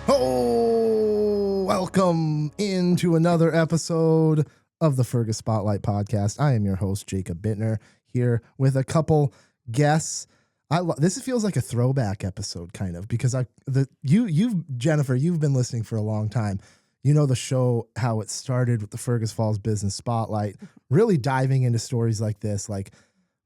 Oh, welcome into another episode of the Fergus Spotlight Podcast. I am your host, Jacob Bittner, here with a couple guests. This feels like a throwback episode, kind of, because Jennifer, you've been listening for a long time. You know the show, how it started with the Fergus Falls Business Spotlight, really diving into stories like this, like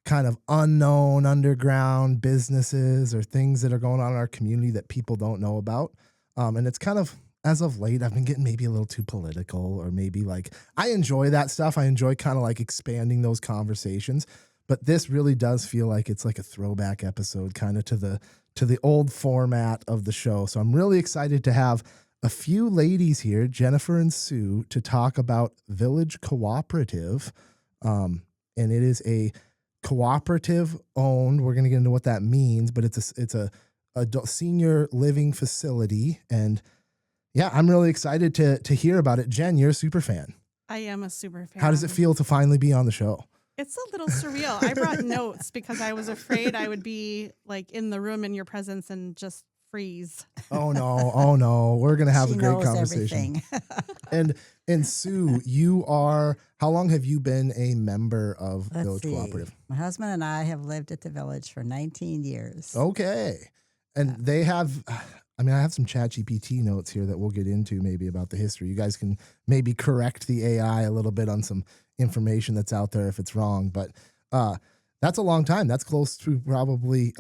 kind of unknown underground businesses or things that are going on in our community that people don't know about. And it's kind of, as of late, I've been getting maybe a little too political, or maybe like, I enjoy that stuff. I enjoy kind of like expanding those conversations, but this really does feel like it's like a throwback episode kind of to the old format of the show. So I'm really excited to have a few ladies here, Jennifer and Sue, to talk about Village Cooperative. And it is a cooperative owned. We're going to get into what that means, but it's a senior living facility, and yeah, I'm really excited to hear about it. Jen, you're a super fan. I am a super fan. How does it feel to finally be on the show? It's a little surreal. I brought notes because I was afraid I would be like in the room in your presence and just freeze. Oh no, we're gonna have a great conversation. And Sue, you are, how long have you been a member of Village Cooperative? My husband and I have lived at the Village for 19 years. Okay. And they have, I have some ChatGPT notes here that we'll get into maybe about the history. You guys can maybe correct the AI a little bit on some information that's out there if it's wrong. But that's a long time. That's close to probably,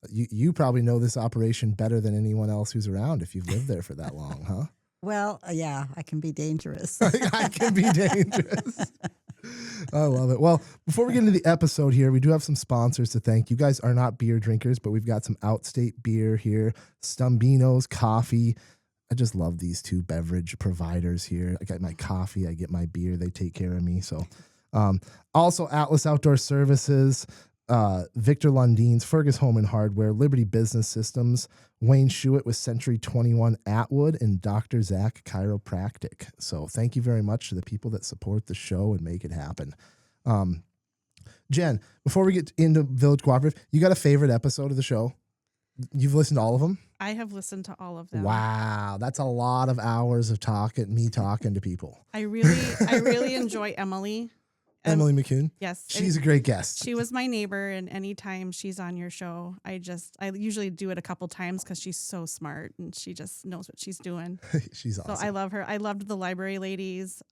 you probably know this operation better than anyone else who's around if you've lived there for that long, huh? Well, yeah, I can be dangerous. I can be dangerous. I love it. Well, before we get into the episode here, we do have some sponsors to thank. You guys are not beer drinkers, but we've got some Outstate beer here, Stumbeano's coffee. I just love these two beverage providers here. I get my coffee, I get my beer. They take care of me. So, also Atlas Outdoor Services, Victor Lundeen's Fergus Home and Hardware, Liberty Business Systems, Wayne Schuett with Century 21 Atwood, and Dr. Zack Chiropractic. So thank you very much to the people that support the show and make it happen. Jen, before we get into Village Cooperative, you got a favorite episode of the show? You've listened to all of them? I have listened to all of them. Wow, that's a lot of hours of talking to people. I really enjoy Emily. Emily McCune? Yes. She's a great guest. She was my neighbor, and anytime she's on your show, I usually do it a couple times because she's so smart and she just knows what she's doing. She's awesome. So I love her. I loved the library ladies.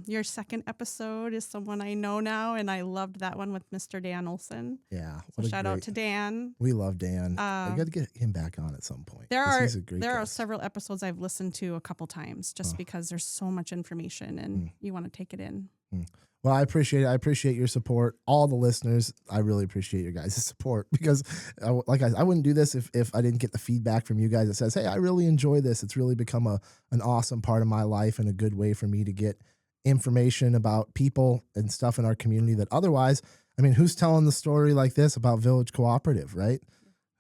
Your second episode is someone I know now, and I loved that one with Mr. Dan Olson. Yeah. So shout out to Dan. We love Dan. I got to get him back on at some point. There are several episodes I've listened to a couple times just because there's so much information and you want to take it in. Well, I appreciate it. I appreciate your support. All the listeners, I really appreciate your guys' support because I wouldn't do this if I didn't get the feedback from you guys that says, hey, I really enjoy this. It's really become an awesome part of my life and a good way for me to get information about people and stuff in our community that otherwise, who's telling the story like this about Village Cooperative, right?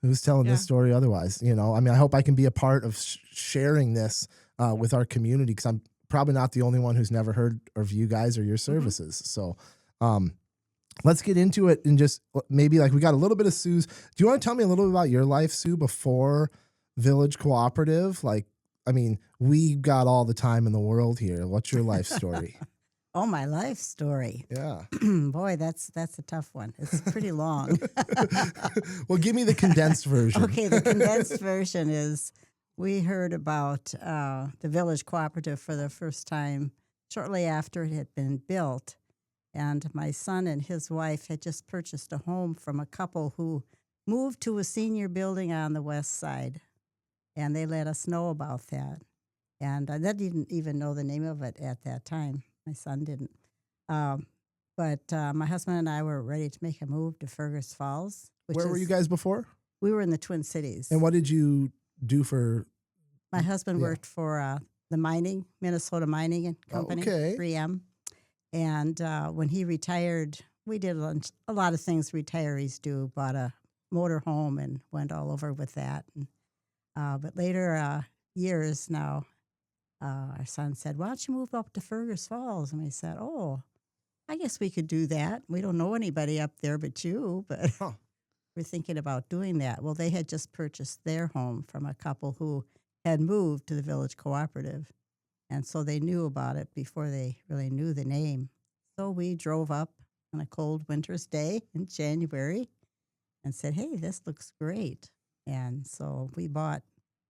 Who's telling this story otherwise? I hope I can be a part of sharing this with our community because I'm probably not the only one who's never heard of you guys or your services. So let's get into it and just maybe we got a little bit of Sue's. Do you want to tell me a little bit about your life, Sue, before Village Cooperative? We got all the time in the world here. What's your life story? Oh, my life story. Yeah. Boy, that's a tough one. It's pretty long. Well, give me the condensed version. Okay, the condensed version is we heard about the Village Cooperative for the first time shortly after it had been built. And my son and his wife had just purchased a home from a couple who moved to a senior building on the west side. And they let us know about that. And I didn't even know the name of it at that time. My son didn't. But my husband and I were ready to make a move to Fergus Falls. Where were you guys before? We were in the Twin Cities. And what did you do for? My husband worked for the Minnesota Mining Company, 3M. And when he retired, we did a lot of things retirees do, bought a motor home and went all over with that. And, but later years now, our son said, why don't you move up to Fergus Falls? And we said, oh, I guess we could do that. We don't know anybody up there but you, but we're thinking about doing that. Well, they had just purchased their home from a couple who had moved to the Village Cooperative. And so they knew about it before they really knew the name. So we drove up on a cold winter's day in January and said, hey, this looks great. And so we bought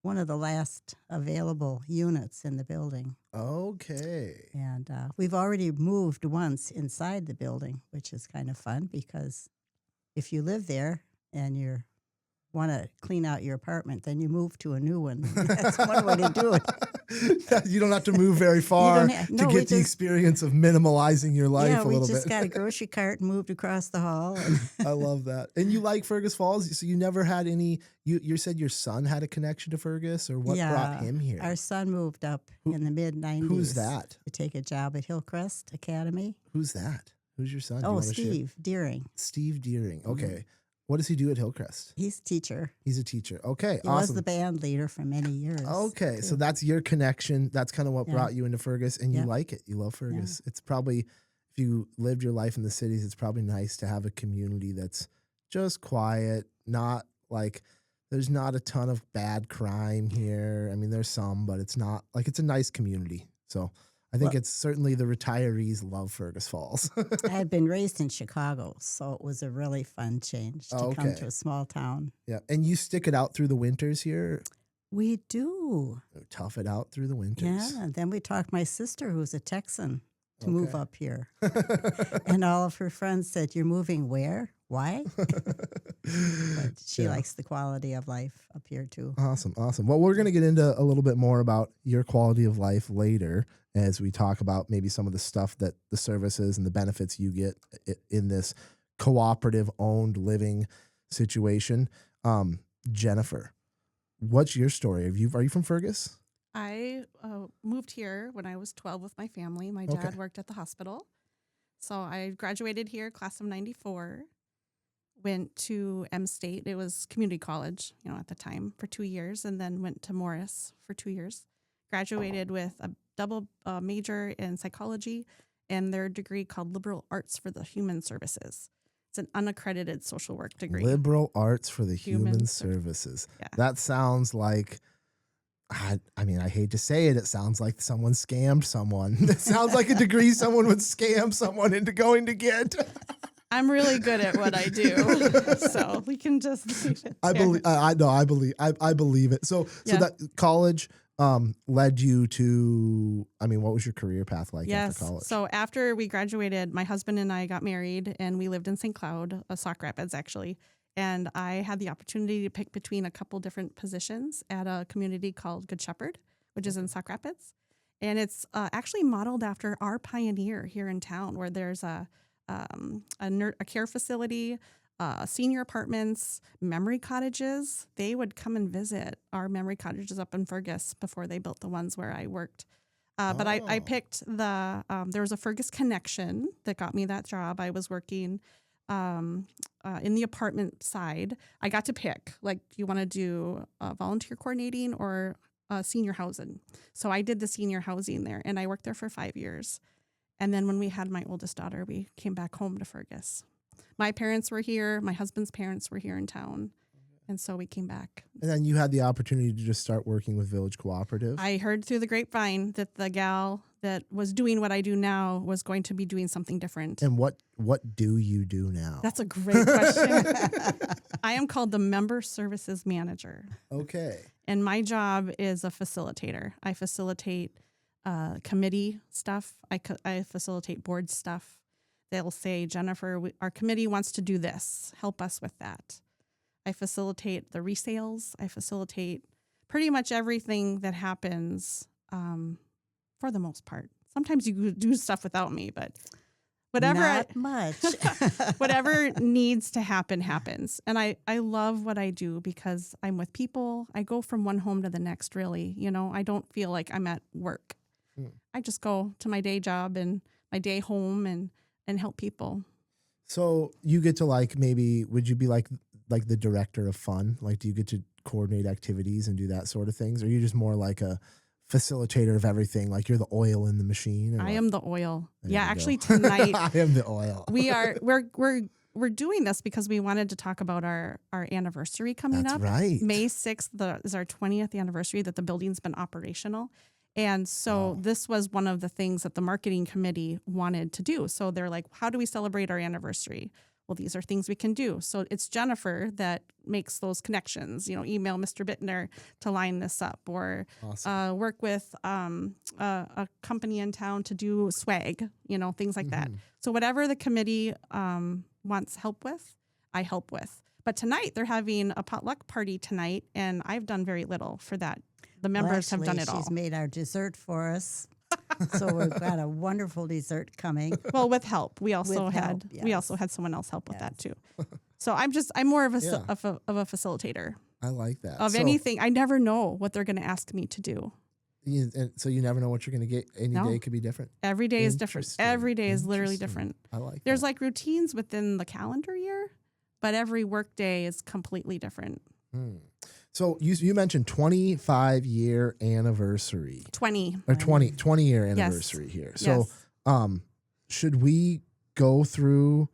one of the last available units in the building. Okay. And we've already moved once inside the building, which is kind of fun because if you live there and you want to clean out your apartment, then you move to a new one. That's one way to do it. You don't have to move very far No, to we get the just- experience of minimalizing your life Yeah, a we little just bit. got a grocery cart and moved across the hall. And I love that. And you like Fergus Falls? So you never had any, you said your son had a connection to Fergus, or what brought him here? Our son moved up in the mid-90s. Who's that? To take a job at Hillcrest Academy. Who's that? Who's your son? Do you Oh, wanna share? Steve Deering. Steve Deering. Okay. What does he do at Hillcrest? He's a teacher. He's a teacher. Okay, He was awesome. the band leader for many years. Okay, so too. that's your connection. That's kind of what Yeah. brought you into Fergus, and you Yeah. like it. You love Fergus. It's probably, if you lived your life in the cities, it's probably nice to have a community that's just quiet, not like there's not a ton of bad crime here. I mean, there's some, but it's not like it's a nice community. So I think Well- it's certainly the retirees love Fergus Falls. I had been raised in Chicago, so it was a really fun change to come Okay. to a small town. Yeah, and you stick it out through the winters here. We do. Tough it out through the winters. Yeah. And then we talked my sister, who's a Texan, to move Okay. up here. And all of her friends said, you're moving where? Why? But she Yeah. likes the quality of life up here too. Awesome. Well, we're going to get into a little bit more about your quality of life later as we talk about maybe some of the stuff that the services and the benefits you get in this cooperative owned living situation. Jennifer, what's your story? Are you from Fergus? I moved here when I was 12 with my family. My dad worked at the hospital. So I graduated here, class of 94, went to M State. It was community college, at the time for 2 years, and then went to Morris for 2 years. Graduated with a double major in psychology and their degree called Liberal Arts for the Human Services. It's an unaccredited social work degree. Liberal Arts for the Human Ser- Services. Yeah. That sounds like, I mean, I hate to say it. It sounds like someone scammed someone. It sounds like a degree someone would scam someone into going to get. I'm really good at what I do, so we can just leave it I there. believe. I believe it. So Yeah. that college led you to. I mean, what was your career path like after college? So after we graduated, my husband and I got married, and we lived in St. Cloud, Sauk Rapids, actually. And I had the opportunity to pick between a couple different positions at a community called Good Shepherd, which is in Sauk Rapids. And it's actually modeled after our Pioneer here in town, where there's a care facility, senior apartments, memory cottages. They would come and visit our memory cottages up in Fergus before they built the ones where I worked. But I picked there was a Fergus connection that got me that job. I was working in the apartment side. I got to pick, like, do you want to do volunteer coordinating or senior housing? So I did the senior housing there, and I worked there for 5 years. And then when we had my oldest daughter, we came back home to Fergus. My parents were here. My husband's parents were here in town. And so we came back. And then you had the opportunity to just start working with Village Cooperative. I heard through the grapevine that the gal that was doing what I do now was going to be doing something different. And what do you do now? That's a great question. I am called the Member Services Manager. Okay. And my job is a facilitator. I facilitate committee stuff. I facilitate board stuff. They'll say, Jennifer, our committee wants to do this. Help us with that. I facilitate the resales. I facilitate pretty much everything that happens for the most part. Sometimes you do stuff without me, but whatever Not much. whatever needs to happen happens. And I love what I do because I'm with people. I go from one home to the next, really. I don't feel like I'm at work. I just go to my day job and my day home and help people. So you get to would you be like the director of fun? Like, do you get to coordinate activities and do that sort of things? Or are you just more like a facilitator of everything? Like you're the oil in the machine? I am the oil. There Yeah, you actually go. tonight I am the oil. we're we're doing this because we wanted to talk about our anniversary coming That's up. right. May 6th is our 20th anniversary that the building's been operational. And so this was one of the things that the marketing committee wanted to do. So they're like, how do we celebrate our anniversary? Well, these are things we can do. So it's Jennifer that makes those connections, email Mr. Bittner to line this up, or work with a company in town to do swag, things like that. So whatever the committee wants help with, I help with. But tonight they're having a potluck party tonight, and I've done very little for that. The members have done it all. She's made our dessert for us. So we've got a wonderful dessert coming. Well, with help. We also Yes. also had someone else help with that too. So I'm more of a facilitator I like that. of anything. I never know what they're going to ask me to do. So you never know what you're going to get. Any day could be different. Every day is different. Interesting. Every day is literally different. I like There's that. like routines within the calendar year, but every work day is completely different. So you mentioned 25-year anniversary. 20 year anniversary here. So should we go through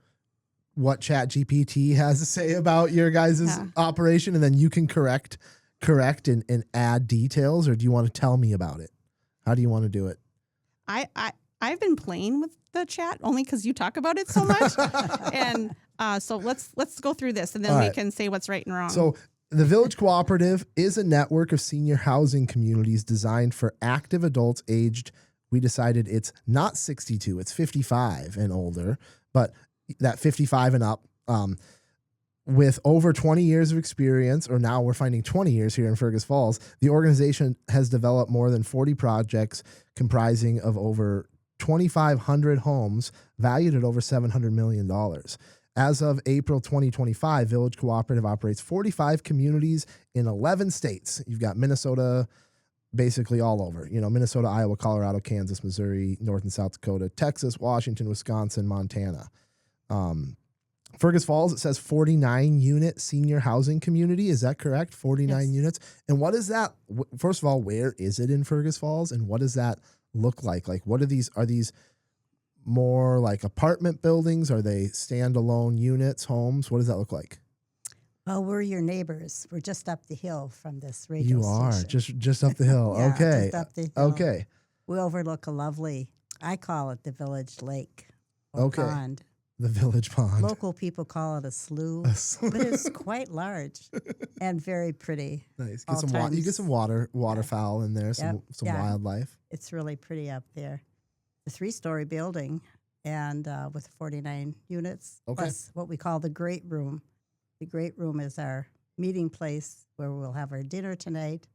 what ChatGPT has to say about your guys' operation, and then you can correct and add details, or do you want to tell me about it? How do you want to do it? I've been playing with the chat only because you talk about it so much. And so let's go through this, and then we can say what's right and wrong. So the Village Cooperative is a network of senior housing communities designed for active adults aged, we decided it's not 62, it's 55 and older, but that 55 and up, with over 20 years of experience, or now we're finding 20 years here in Fergus Falls, the organization has developed more than 40 projects comprising of over 2,500 homes valued at over $700 million. As of April 2025, Village Cooperative operates 45 communities in 11 states. You've got Minnesota, basically all over. Minnesota, Iowa, Colorado, Kansas, Missouri, North and South Dakota, Texas, Washington, Wisconsin, Montana. Fergus Falls, it says 49-unit senior housing community. Is that correct? 49 units. And what is that? First of all, where is it in Fergus Falls? And what does that look like? Like, what are these? Are these more like apartment buildings? Are they standalone units, homes? What does that look like? Well, we're your neighbors. We're just up the hill from this radio station. Just up the hill. Yeah, okay. just up the hill. Okay. We overlook a lovely, I call it the village lake or pond. The village pond. Local people call it a slough, but it's quite large and very pretty. Nice. You get some waterfowl in there, some wildlife. It's really pretty up there. The 3-story building, and with 49 units, plus what we call the Great Room. The Great Room is our meeting place where we'll have our dinner tonight,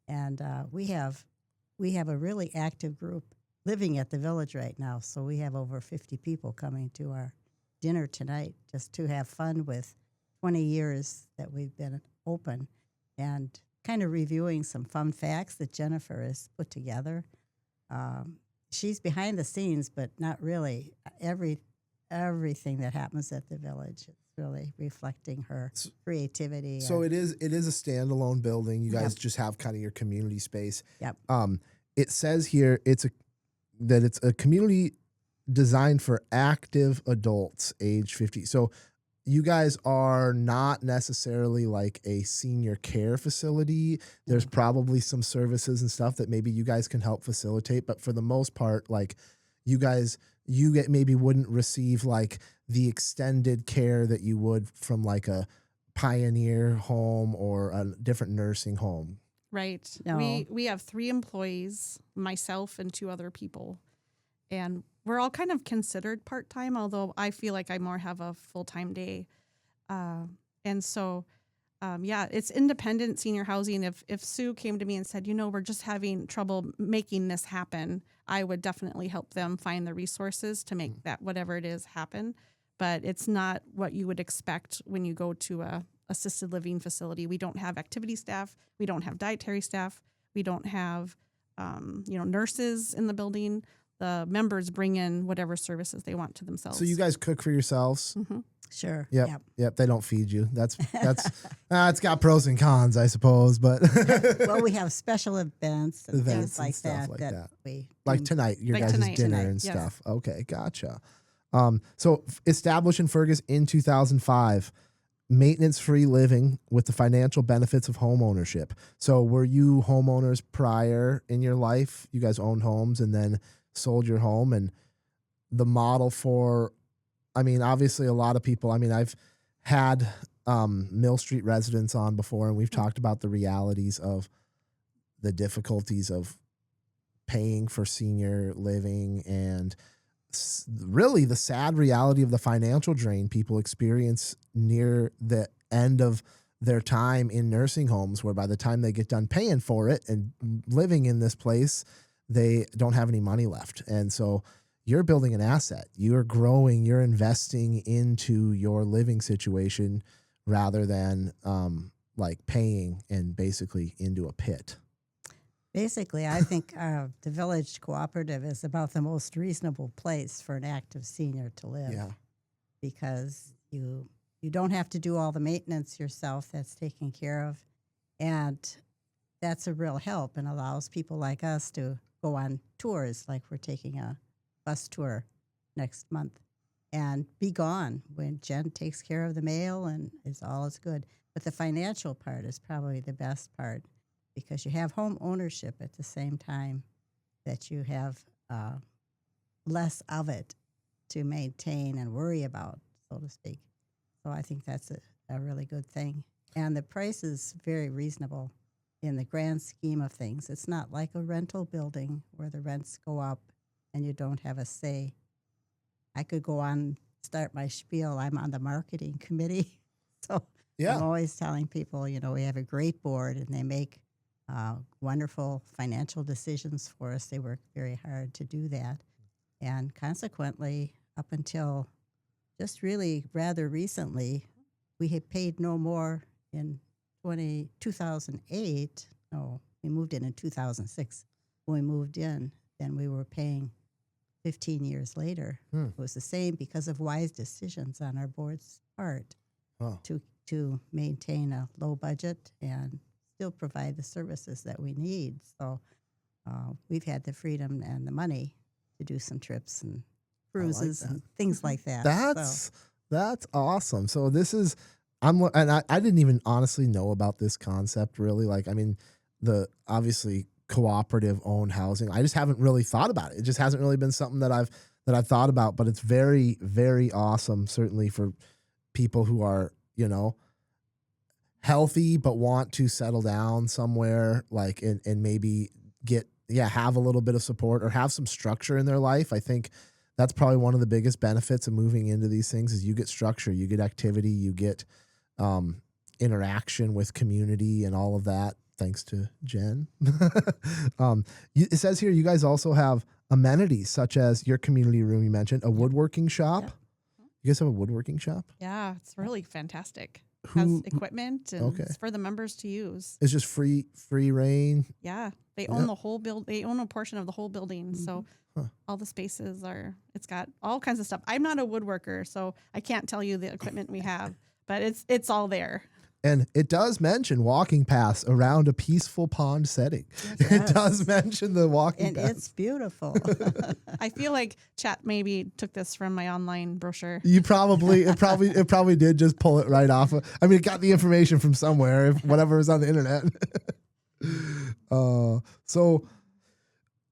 and we have a really active group living at the village right now. So we have over 50 people coming to our dinner tonight just to have fun with 20 years that we've been open, and kind of reviewing some fun facts that Jennifer has put together. She's behind the scenes, but not really. Everything that happens at the village is really reflecting her creativity. So it is a standalone building. You guys just have kind of your community space. Yep. It says here it's a community designed for active adults age 50. So you guys are not necessarily like a senior care facility. There's probably some services and stuff that maybe you guys can help facilitate, but for the most part, like you maybe wouldn't receive like the extended care that you would from like a Pioneer home or a different nursing home. Right. No. We have 3 employees, myself and 2 other people, and we're all kind of considered part-time, although I feel like I more have a full-time day. And so, it's independent senior housing. If Sue came to me and said, we're just having trouble making this happen, I would definitely help them find the resources to make that, whatever it is, happen. But it's not what you would expect when you go to a assisted living facility. We don't have activity staff. We don't have dietary staff. We don't have, nurses in the building. The members bring in whatever services they want to themselves. So you guys cook for yourselves? Mm-hmm. Sure. Yep. They don't feed you. That's it's got pros and cons, I suppose. But well, we have special events and things like stuff that. like that. We like tonight, your guys' dinner tonight, and yes. stuff. Okay, gotcha. So established in Fergus in 2005, maintenance-free living with the financial benefits of home ownership. So were you homeowners prior in your life? You guys owned homes and then sold your home, and the model for, I mean, obviously a lot of people, I mean, I've had Mill Street residents on before, and we've talked about the realities of the difficulties of paying for senior living and really the sad reality of the financial drain people experience near the end of their time in nursing homes, where by the time they get done paying for it and living in this place, they don't have any money left. And so you're building an asset, you're growing, you're investing into your living situation rather than like paying and basically into a pit. Basically, I think the Village Cooperative is about the most reasonable place for an active senior to live. Yeah. Because you don't have to do all the maintenance yourself. That's taken care of. And that's a real help and allows people like us to go on tours, like we're taking a bus tour next month, and be gone when Jen takes care of the mail and all is good. But the financial part is probably the best part, because you have home ownership at the same time that you have less of it to maintain and worry about, so to speak. So I think that's a really good thing. And the price is very reasonable in the grand scheme of things. It's not like a rental building where the rents go up and you don't have a say. I could go on, start my spiel. I'm on the marketing committee. So Yeah. I'm always telling people, we have a great board and they make wonderful financial decisions for us. They work very hard to do that. And consequently, up until just really rather recently, we had paid no more in 2008. No, we moved in 2006. When we moved in, than we were paying 15 years later. It was the same because of wise decisions on our board's part to maintain a low budget and still provide the services that we need. So we've had the freedom and the money to do some trips and cruises and things like that. That's awesome. So this is, I didn't even honestly know about this concept really. Like, I mean, the obviously cooperative owned housing, I just haven't really thought about it. It just hasn't really been something that I've thought about, but it's very, very awesome. Certainly for people who are, healthy, but want to settle down somewhere, like, and maybe have a little bit of support or have some structure in their life. I think that's probably one of the biggest benefits of moving into these things is you get structure, you get activity, you get interaction with community and all of that. Thanks to Jen. It says here, you guys also have amenities such as your community room. You mentioned a woodworking shop. Yep. You guys have a woodworking shop? Yeah, it's really fantastic. Has equipment and it's for the members to use. It's just free reign. Yeah, they own the whole They own a portion of the whole building, so all the spaces it's got all kinds of stuff. I'm not a woodworker, so I can't tell you the equipment we have, but it's all there. And it does mention walking paths around a peaceful pond setting. Yes. It does mention the walking paths. And it's beautiful. I feel like chat maybe took this from my online brochure. It probably did just pull it right off. I mean, it got the information from somewhere, whatever was on the internet. So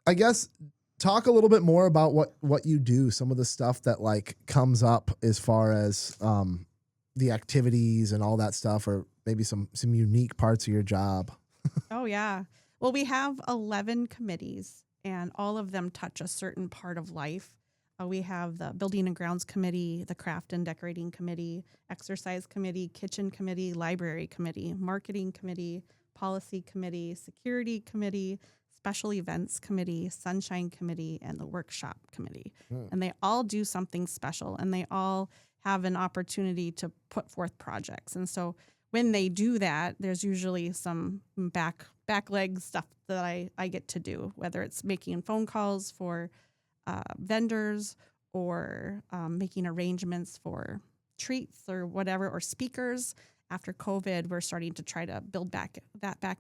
I guess talk a little bit more about what you do, some of the stuff that like comes up as far as the activities and all that stuff, or maybe some unique parts of your job. Oh, yeah. Well, we have 11 committees, and all of them touch a certain part of life. We have the Building and Grounds Committee, the Craft and Decorating Committee, Exercise Committee, Kitchen Committee, Library Committee, Marketing Committee, Policy Committee, Security Committee, Special Events Committee, Sunshine Committee, and the Workshop Committee. And they all do something special, and they all have an opportunity to put forth projects. And so when they do that, there's usually some back leg stuff that I get to do, whether it's making phone calls for vendors or making arrangements for treats or whatever, or speakers. After COVID, we're starting to try to build back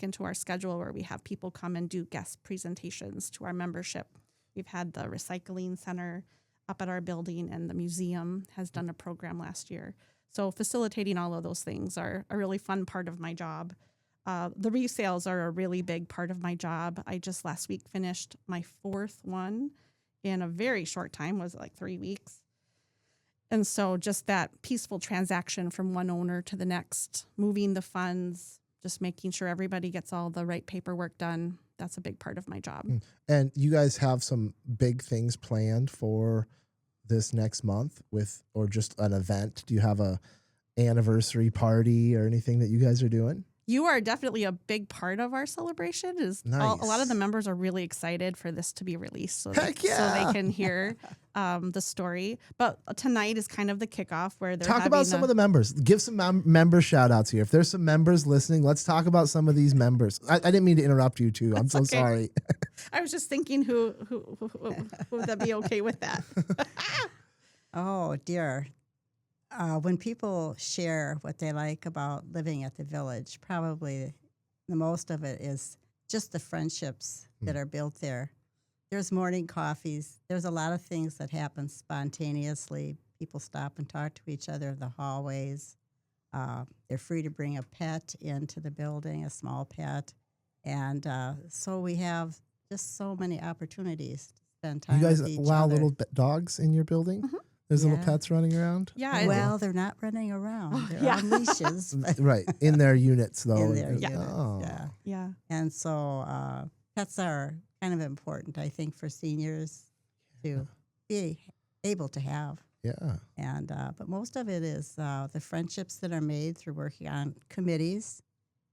into our schedule where we have people come and do guest presentations to our membership. We've had the recycling center up at our building, and the museum has done a program last year. So facilitating all of those things are a really fun part of my job. The resales are a really big part of my job. I just last week finished my 4th one in a very short time, was it like 3 weeks? And so just that peaceful transaction from one owner to the next, moving the funds, just making sure everybody gets all the right paperwork done. That's a big part of my job. And you guys have some big things planned for this next month or just an event? Do you have a anniversary party or anything that you guys are doing? You are definitely a big part of our celebration. Nice. A lot of the members are really excited for this to be released so Heck so yeah. they can hear the story. But tonight is kind of the kickoff where they're Talk about some of the members. Give some member shout outs here. If there's some members listening, let's talk about some of these members. I didn't mean to interrupt you too. I'm so okay. sorry. I was just thinking who would that be okay with that? Oh, dear. When people share what they like about living at the village, probably the most of it is just the friendships that are built there. There's morning coffees. There's a lot of things that happen spontaneously. People stop and talk to each other in the hallways. They're free to bring a pet into the building, a small pet. And so we have just so many opportunities to spend time You guys with each allow other. little dogs in your building? Mhm. There's Yeah. little pets running around? Yeah. Well, they're not running around. They're Yeah. on leashes. But Right. In their units, though. in their Yeah. units, Oh. yeah. Yeah. And so pets are kind of important, I think, for seniors to be able to have. Yeah. And but most of it is the friendships that are made through working on committees.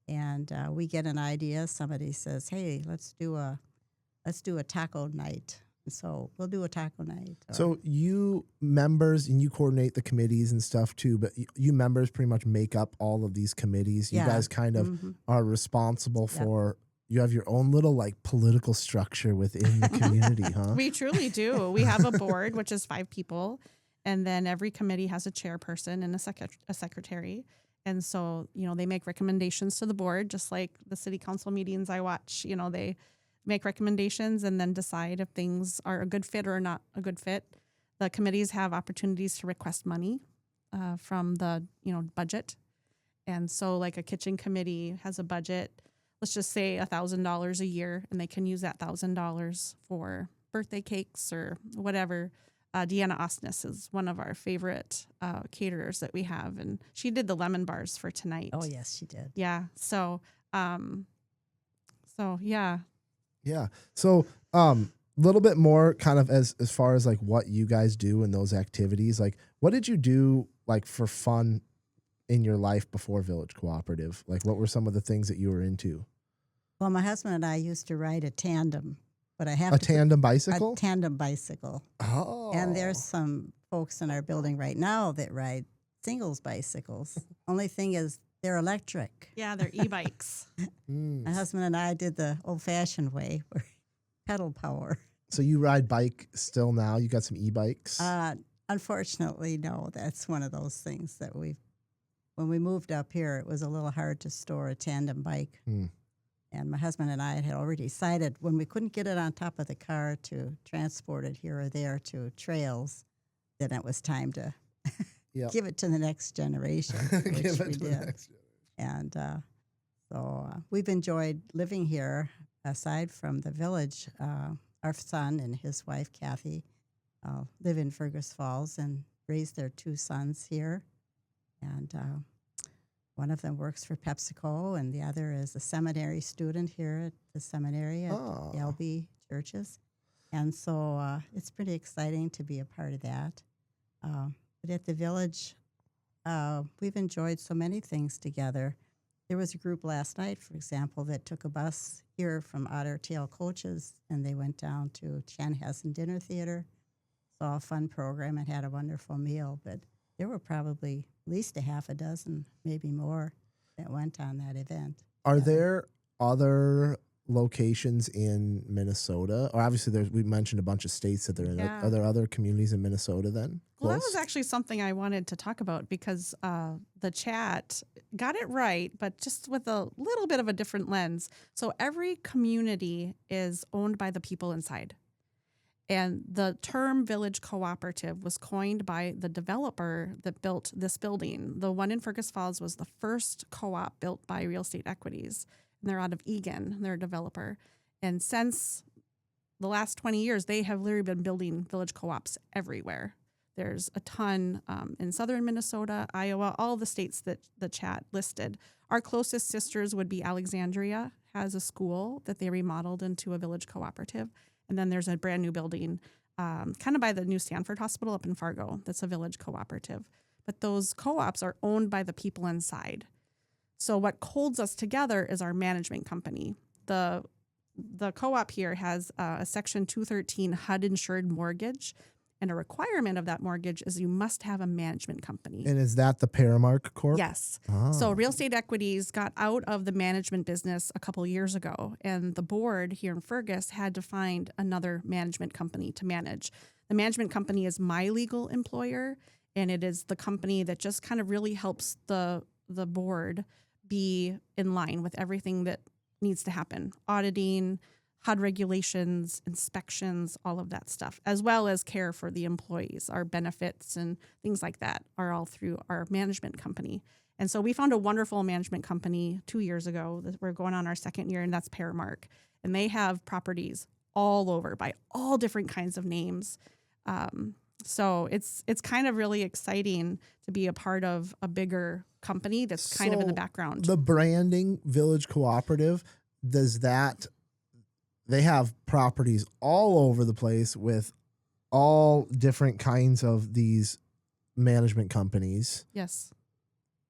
And we get an idea. Somebody says, "Hey, let's do a taco night." And so we'll do a taco night. So you members, and you coordinate the committees and stuff too, but you members pretty much make up all of these committees. You Yeah. guys kind of Mhm. are responsible Yep. for, you have your own little like political structure within the community, huh? We truly do. We have a board, which is 5 people, and then every committee has a chairperson and a secretary. And so, they make recommendations to the board, just like the city council meetings I watch. They make recommendations and then decide if things are a good fit or not a good fit. The committees have opportunities to request money from the, budget. And so like a kitchen committee has a budget, let's just say $1,000 a year, and they can use that $1,000 for birthday cakes or whatever. Deanna Osnes is one of our favorite caterers that we have, and she did the lemon bars for tonight. Oh, yes, she did. Yeah. So yeah. Yeah. So, little bit more kind of as far as like what you guys do in those activities. Like, what did you do like for fun in your life before Village Cooperative? Like, what were some of the things that you were into? Well, my husband and I used to ride a tandem, but I have A tandem bicycle? a tandem bicycle. Oh. And there's some folks in our building right now that ride singles bicycles. Only thing is they're electric. Yeah, they're e-bikes. My husband and I did the old-fashioned way, where pedal power. So you ride bike still now? You got some e-bikes? Unfortunately, no. That's one of those things that when we moved up here, it was a little hard to store a tandem bike. And my husband and I had already decided when we couldn't get it on top of the car to transport it here or there to trails, then it was time to Yep. give it to the next generation, which Give it we to the did. next And so we've enjoyed living here. Aside from the village, our son and his wife, Kathy, live in Fergus Falls and raised their 2 sons here. And one of them works for PepsiCo, and the other is a seminary student here at the seminary at Oh. the LB churches. And so it's pretty exciting to be a part of that. But at the village, we've enjoyed so many things together. There was a group last night, for example, that took a bus here from Otter Tail Coaches, and they went down to Chanhassen Dinner Theater, saw a fun program, and had a wonderful meal. But there were probably at least a half a dozen, maybe more, that went on that event. Are there other locations in Minnesota? Or obviously, we mentioned a bunch of states that they're in. Yeah. Are there other communities in Minnesota then? Well, that Close? was actually something I wanted to talk about because the chat got it right, but just with a little bit of a different lens. So every community is owned by the people inside. And the term Village Cooperative was coined by the developer that built this building. The one in Fergus Falls was the first co-op built by Real Estate Equities. And they're out of Egan, they're a developer. And since the last 20 years, they have literally been building village co-ops everywhere. There's a ton in southern Minnesota, Iowa, all the states that the chat listed. Our closest sisters would be Alexandria, has a school that they remodeled into a village cooperative. And then there's a brand new building kind of by the new Stanford Hospital up in Fargo that's a village cooperative. But those co-ops are owned by the people inside. So what holds us together is our management company. The co-op here has a Section 213 HUD-insured mortgage, and a requirement of that mortgage is you must have a management company. And is that the Paramark Corp? Yes. Oh. So Real Estate Equities got out of the management business a couple years ago, and the board here in Fergus had to find another management company to manage. The management company is my legal employer, and it is the company that just kind of really helps the board be in line with everything that needs to happen. Auditing, HUD regulations, inspections, all of that stuff, as well as care for the employees. Our benefits and things like that are all through our management company. And so we found a wonderful management company 2 years ago that we're going on our second year, and that's Paramark. And they have properties all over by all different kinds of names. So it's kind of really exciting to be a part of a bigger company that's kind of in the background. The branding Village Cooperative, they have properties all over the place with all different kinds of these management companies. Yes.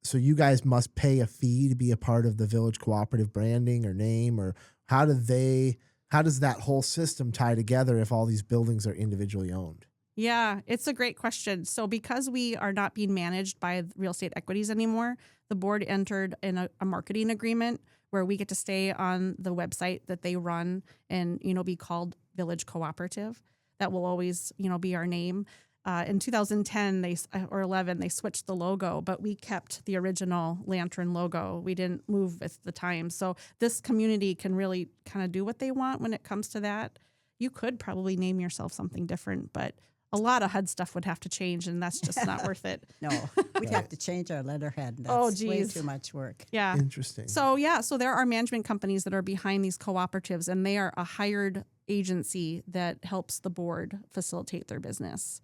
So you guys must pay a fee to be a part of the Village Cooperative branding or name, or how does that whole system tie together if all these buildings are individually owned? Yeah, it's a great question. So because we are not being managed by Real Estate Equities anymore, the board entered in a marketing agreement where we get to stay on the website that they run and, be called Village Cooperative. That will always, be our name. In 2010 or 11, they switched the logo, but we kept the original lantern logo. We didn't move with the times. So this community can really kind of do what they want when it comes to that. You could probably name yourself something different, but a lot of HUD stuff would have to change, and that's just not worth it. No, we'd have to change our letterhead. That's way too much work. Yeah. Interesting. So there are management companies that are behind these cooperatives, and they are a hired agency that helps the board facilitate their business.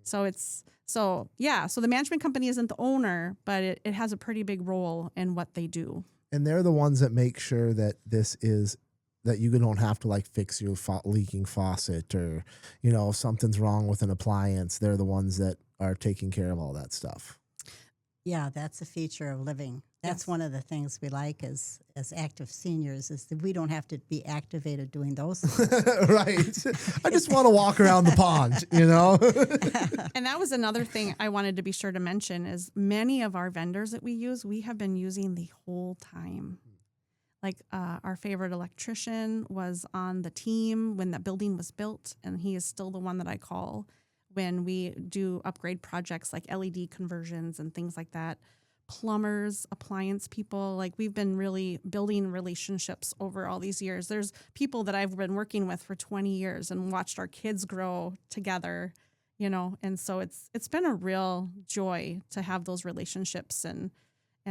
So the management company isn't the owner, but it has a pretty big role in what they do. And they're the ones that make sure that that you don't have to fix your leaking faucet, or, if something's wrong with an appliance. They're the ones that are taking care of all that stuff. Yeah, that's a feature of living. That's one of the things we like as active seniors, is that we don't have to be activated doing those things. Right. I just want to walk around the pond, And that was another thing I wanted to be sure to mention is many of our vendors that we use, we have been using the whole time. Our favorite electrician was on the team when that building was built, and he is still the one that I call when we do upgrade projects like LED conversions and things like that. Plumbers, appliance people, we've been really building relationships over all these years. There's people that I've been working with for 20 years and watched our kids grow together, and so it's been a real joy to have those relationships and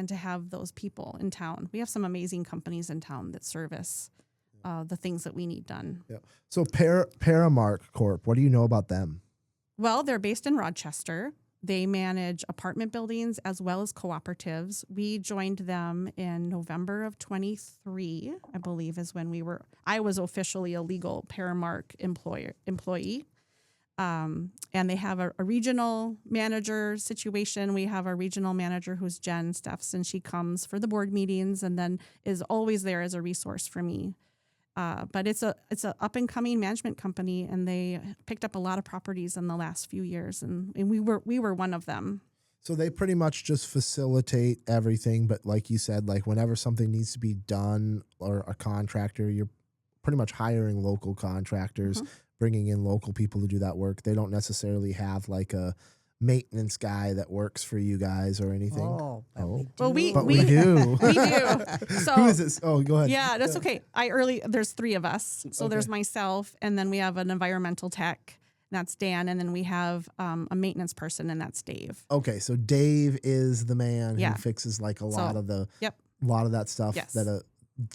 to have those people in town. We have some amazing companies in town that service the things that we need done. Yeah. So Paramark Corp, what do you know about them? Well, they're based in Rochester. They manage apartment buildings as well as cooperatives. We joined them in November of 23, I believe, is when I was officially a legal Paramark employee. And they have a regional manager situation. We have a regional manager who's Jen Steffs, and she comes for the board meetings and then is always there as a resource for me. But it's a up and coming management company, and they picked up a lot of properties in the last few years, and we were one of them. So they pretty much just facilitate everything, but like you said, whenever something needs to be done or a contractor, you're pretty much hiring local contractors. Mm-hmm. Bringing in local people to do that work. They don't necessarily have a maintenance guy that works for you guys or anything? Oh, Well, we do. we do. So Who is this? Oh, go ahead. yeah, that's okay. There's 3 of us. So Okay. there's myself, and then we have an environmental tech, and that's Dan, and then we have a maintenance person, and that's Dave. Okay, so Dave is the man Yeah. who fixes like a lot of that stuff Yes. that a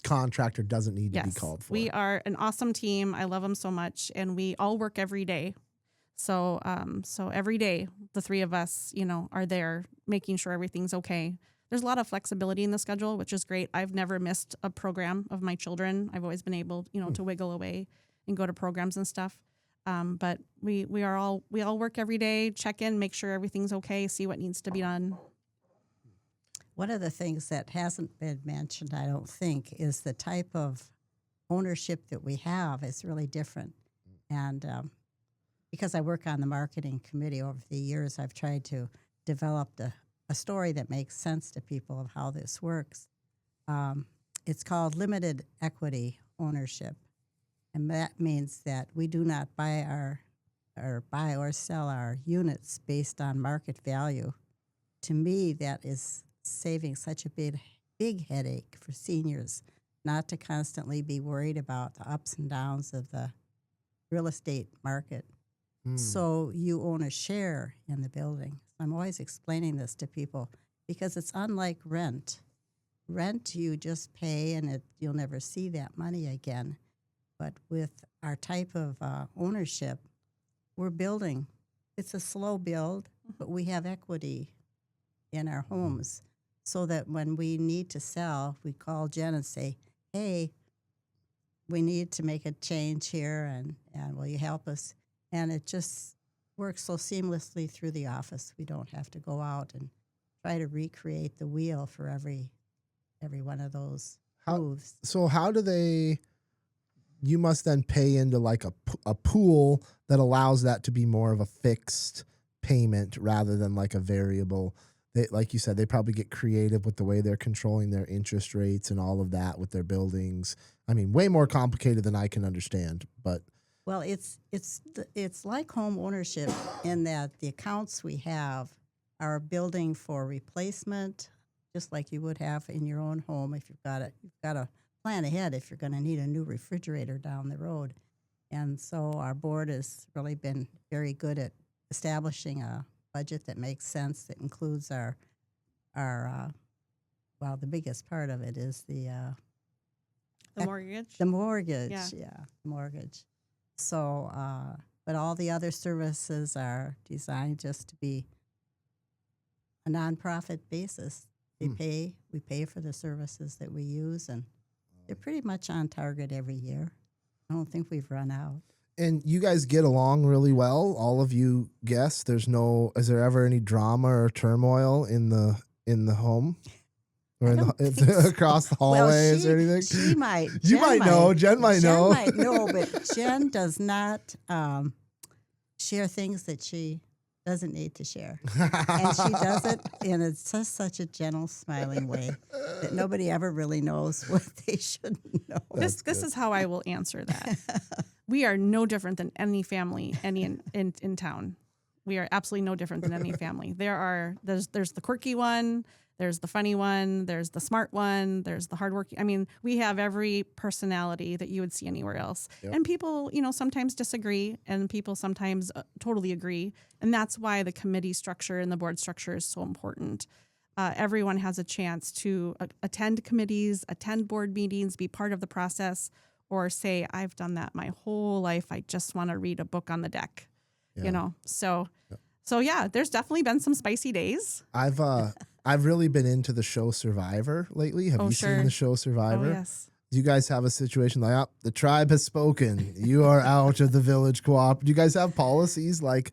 contractor doesn't need to be Yes, called for. we are an awesome team. I love them so much, and we all work every day. So, so every day the 3 of us, are there making sure everything's okay. There's a lot of flexibility in the schedule, which is great. I've never missed a program of my children. I've always been able, to wiggle away and go to programs and stuff. But we all work every day, check in, make sure everything's okay, see what needs to be done. One of the things that hasn't been mentioned, I don't think, is the type of ownership that we have is really different. And because I work on the marketing committee over the years, I've tried to develop a story that makes sense to people of how this works. It's called limited equity ownership. And that means that we do not buy or sell our units based on market value. To me, that is saving such a big headache for seniors, not to constantly be worried about the ups and downs of the real estate market. So you own a share in the building. I'm always explaining this to people because it's unlike rent. Rent you just pay and you'll never see that money again. But with our type of ownership, we're building. It's a slow build, but we have equity in our homes so that when we need to sell, we call Jen and say, hey, we need to make a change here, and will you help us? And it just works so seamlessly through the office. We don't have to go out and try to recreate the wheel for every one of those moves. So how do they? You must then pay into like a pool that allows that to be more of a fixed payment rather than like a variable. They, like you said, they probably get creative with the way they're controlling their interest rates and all of that with their buildings. I mean, way more complicated than I can understand, but. Well, it's like home ownership in that the accounts we have are building for replacement, just like you would have in your own home. If you've got to plan ahead if you're going to need a new refrigerator down the road. And so our board has really been very good at establishing a budget that makes sense, that includes our the biggest part of it is the mortgage. The mortgage, Yeah. Mortgage. So, but all the other services are designed just to be a nonprofit basis. We pay for the services that we use, and they're pretty much on target every year. I don't think we've run out. And you guys get along really well, all of you guests. Is there ever any drama or turmoil in the home? Or across the hallways or anything? She might. You might know. Jen might know. Jen might know, but Jen does not share things that she doesn't need to share. And she does it in just such a gentle, smiling way that nobody ever really knows what they shouldn't know. This is how I will answer that. We are no different than any family in town. We are absolutely no different than any family. There's the quirky one, there's the funny one, there's the smart one, there's the hardworking. I mean, we have every personality that you would see anywhere else. Yep. And people, sometimes disagree, and people sometimes totally agree. And that's why the committee structure and the board structure is so important. Everyone has a chance to attend committees, attend board meetings, be part of the process, or say, I've done that my whole life. I just want to read a book on the deck, So yeah, there's definitely been some spicy days. I've really been into the show Survivor lately. Have you seen the show Survivor? Oh, yes. Do you guys have a situation like, the tribe has spoken. You are out of the Village Cooperative. Do you guys have policies like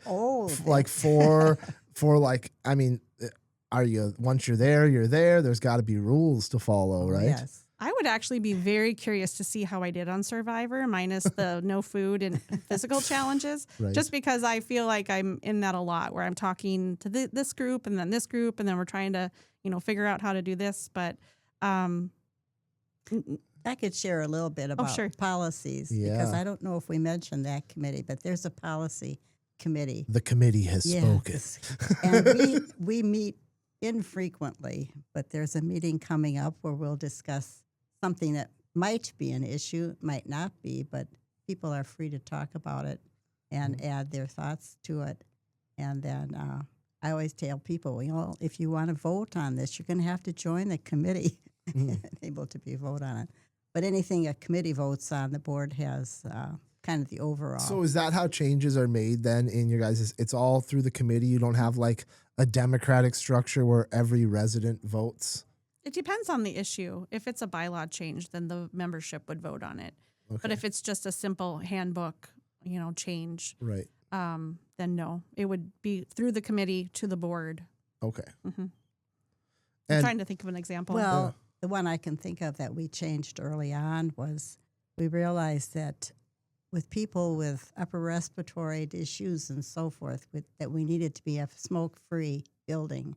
are you, once you're there, there's got to be rules to follow, right? Yes. I would actually be very curious to see how I did on Survivor, minus the no food and physical challenges, right. Just because I feel like I'm in that a lot, where I'm talking to this group and then this group, and then we're trying to, figure out how to do this. But I could share a little bit about policies, because I don't know if we mentioned that committee, but there's a policy committee. The committee has spoken. Yes. And we meet infrequently, but there's a meeting coming up where we'll discuss something that might be an issue, might not be, but people are free to talk about it and add their thoughts to it. And then I always tell people, if you want to vote on this, you're going to have to join the committee and able to be vote on it. But anything a committee votes on, the board has kind of the overall. So is that how changes are made then in your guys'? It's all through the committee. You don't have like a democratic structure where every resident votes? It depends on the issue. If it's a bylaw change, then the membership would vote on it. Okay. But if it's just a simple handbook, change, Right. then no. It would be through the committee to the board. Okay. Mm-hmm. I'm And trying to think of an example. Well, the one I can think of that we changed early on was we realized that with people with upper respiratory issues and so forth, that we needed to be a smoke-free building.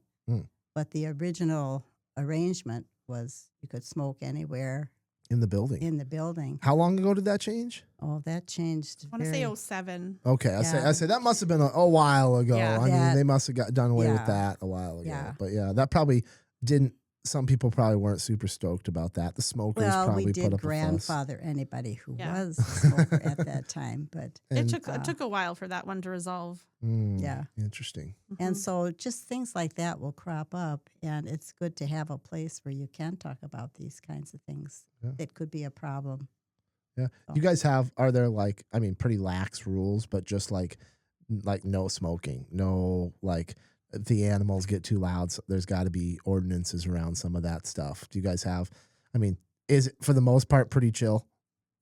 But the original arrangement was you could smoke anywhere in the building. in the building. How long ago did that change? Oh, that changed. I want to say 07. Okay, I Yeah. say that must have been a while ago. Yeah. I mean, That- they must have done away with yeah. that a while ago. Yeah. But yeah, that probably didn't. Some people probably weren't super stoked about that. The smokers Well, probably we put did up a fuss. grandfather anybody who Yeah. was a smoker at that time, but And- It took a while for that one to resolve. yeah. Interesting. And Mhm. so just things like that will crop up, and it's good to have a place where you can talk about these kinds of things. Yeah. It could be a problem. Yeah. So- You guys are there like, I mean, pretty lax rules, but just like no smoking, no like if the animals get too loud. So there's got to be ordinances around some of that stuff. Do you guys have, I mean, is it for the most part pretty chill?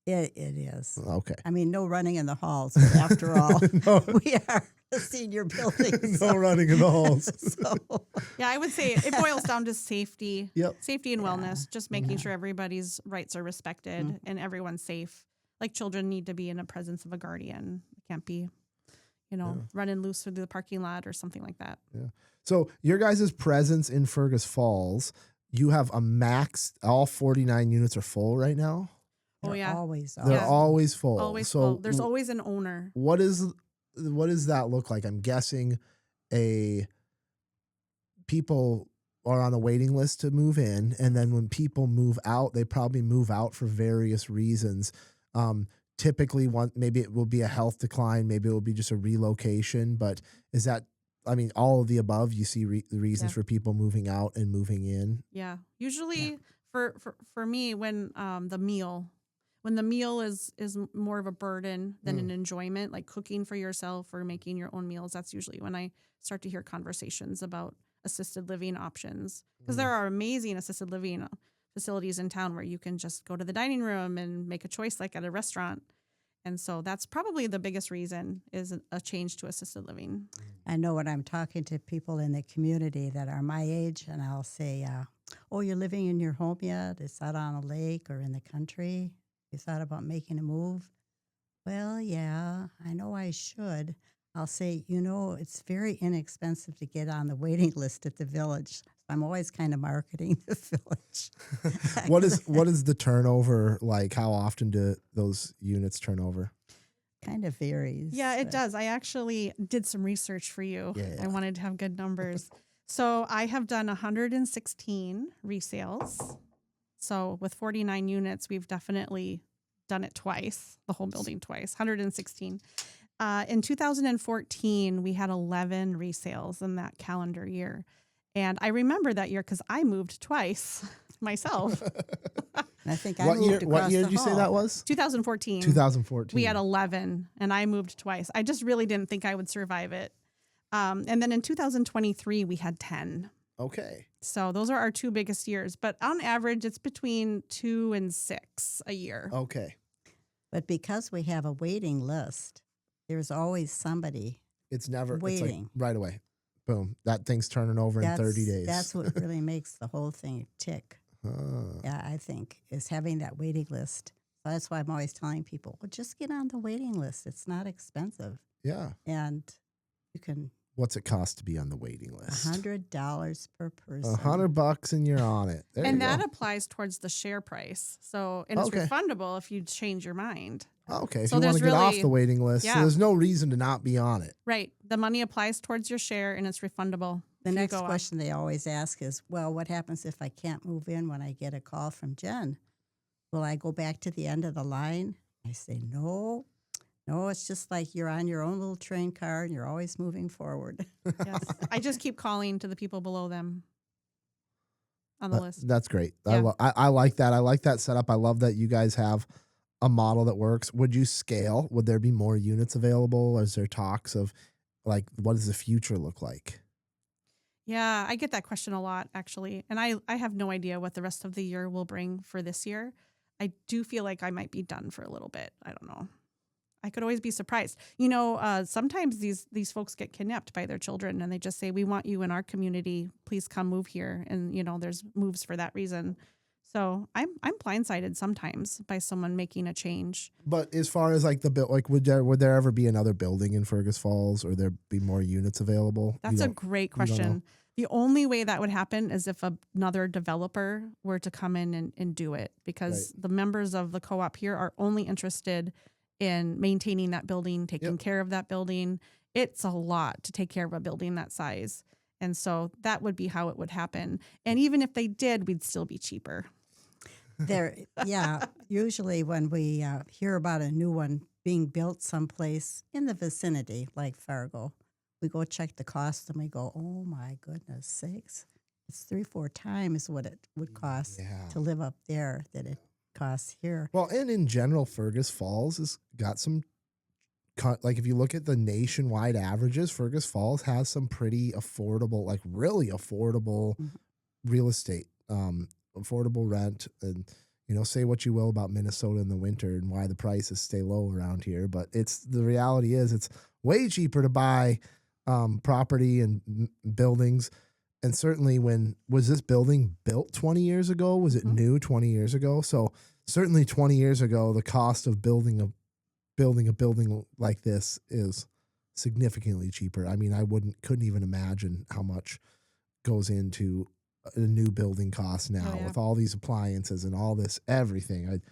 It is. Okay. I mean, no running in the halls, but after all, no, we are a senior building. no running in the halls. So, Yeah, I would say it boils down to safety. Yep. Safety and Yeah. wellness, just making Yeah. sure everybody's rights are respected Mhm. and everyone's safe. Like children need to be in the presence of a guardian. It can't be, running loose through the parking lot or something like that. So your guys' presence in Fergus Falls, you have a max, all 49 units are full right now? Oh, they're yeah. always They're Yeah. always full. Always so full. There's always an owner. what does that look like? I'm guessing people are on a waiting list to move in, and then when people move out, they probably move out for various reasons. Typically, maybe it will be a health decline, maybe it will be just a relocation. But is that, I mean, all of the above? You see the reasons Yeah. for people moving out and moving in. Yeah. Usually for me, when the meal is more of a burden than an enjoyment, like cooking for yourself or making your own meals, that's usually when I start to hear conversations about assisted living options. Because there are amazing assisted living facilities in town where you can just go to the dining room and make a choice like at a restaurant. And so that's probably the biggest reason is a change to assisted living. I know when I'm talking to people in the community that are my age, and I'll say, oh, you're living in your home yet? Is that on a lake or in the country? You thought about making a move? Well, yeah, I know I should. I'll say, it's very inexpensive to get on the waiting list at the Village. I'm always kind of marketing the Village. What is the turnover like? How often do those units turn over? Kind of varies. Yeah, it but- does. I actually did some research for you. Yeah. I wanted to have good numbers. So I have done 116 resales. So with 49 units, we've definitely done it twice, the whole building twice, 116. In 2014, we had 11 resales in that calendar year. And I remember that year because I moved twice myself. And I think I What moved year? across What year the did you say hall. that was? 2014. 2014. We had 11 and I moved twice. I just really didn't think I would survive it. And then in 2023, we had 10. Okay. So those are our two biggest years. But on average, it's between 2 and 6 a year. Okay. But because we have a waiting list, there's always somebody. It's never It's Waiting. like right away. Boom. That thing's turning over in 30 days. That's what really makes the whole thing tick. Yeah, I think, is having that waiting list. So that's why I'm always telling people, well, just get on the waiting list. It's not expensive. Yeah. And you can what's it cost to be on the waiting list? $100 per person. $100 and you're on it. There And you that go. applies towards the share price. So, and it's Okay. refundable if you change your mind. Okay, if So you want to there's get off really- the waiting list, so yeah. there's no reason to not be on it. Right. The money applies towards your share and it's refundable. The if you next go off. question they always ask is, well, what happens if I can't move in when I get a call from Jen? Will I go back to the end of the line? I say, no, it's just like you're on your own little train car and you're always moving forward. Yes. I just keep calling to the people below them on the list. That's great. Yeah. I like that. I like that setup. I love that you guys have a model that works. Would you scale? Would there be more units available? Is there talks of like, what does the future look like? Yeah, I get that question a lot, actually. And I have no idea what the rest of the year will bring for this year. I do feel like I might be done for a little bit. I don't know. I could always be surprised. Sometimes these folks get kidnapped by their children and they just say, we want you in our community. Please come move here. And, there's moves for that reason. So I'm blindsided sometimes by someone making a change. But as far as like the build, like would there ever be another building in Fergus Falls, or there be more units available? That's a great don't know? question. The only way that would happen is if another developer were to come in and do it, because the members of the co-op here are only interested in maintaining that building, taking care of that building. It's a lot to take care of a building that size. And so that would be how it would happen. And even if they did, we'd still be cheaper. Usually when we hear about a new one being built someplace in the vicinity, like Fargo, we go check the cost and we go, oh my goodness sakes, it's 3-4 times what it would cost to live up there that it costs here. Well, and in general, Fergus Falls has got some, like if you look at the nationwide averages, Fergus Falls has some pretty affordable, like really affordable real estate, affordable rent. And, say what you will about Minnesota in the winter and why the prices stay low around here. But the reality is it's way cheaper to buy property and buildings. And certainly was this building built 20 years ago? Was it new 20 years ago? So certainly 20 years ago, the cost of building a building like this is significantly cheaper. I mean, couldn't even imagine how much goes into a new building cost now with all these appliances and all this, everything.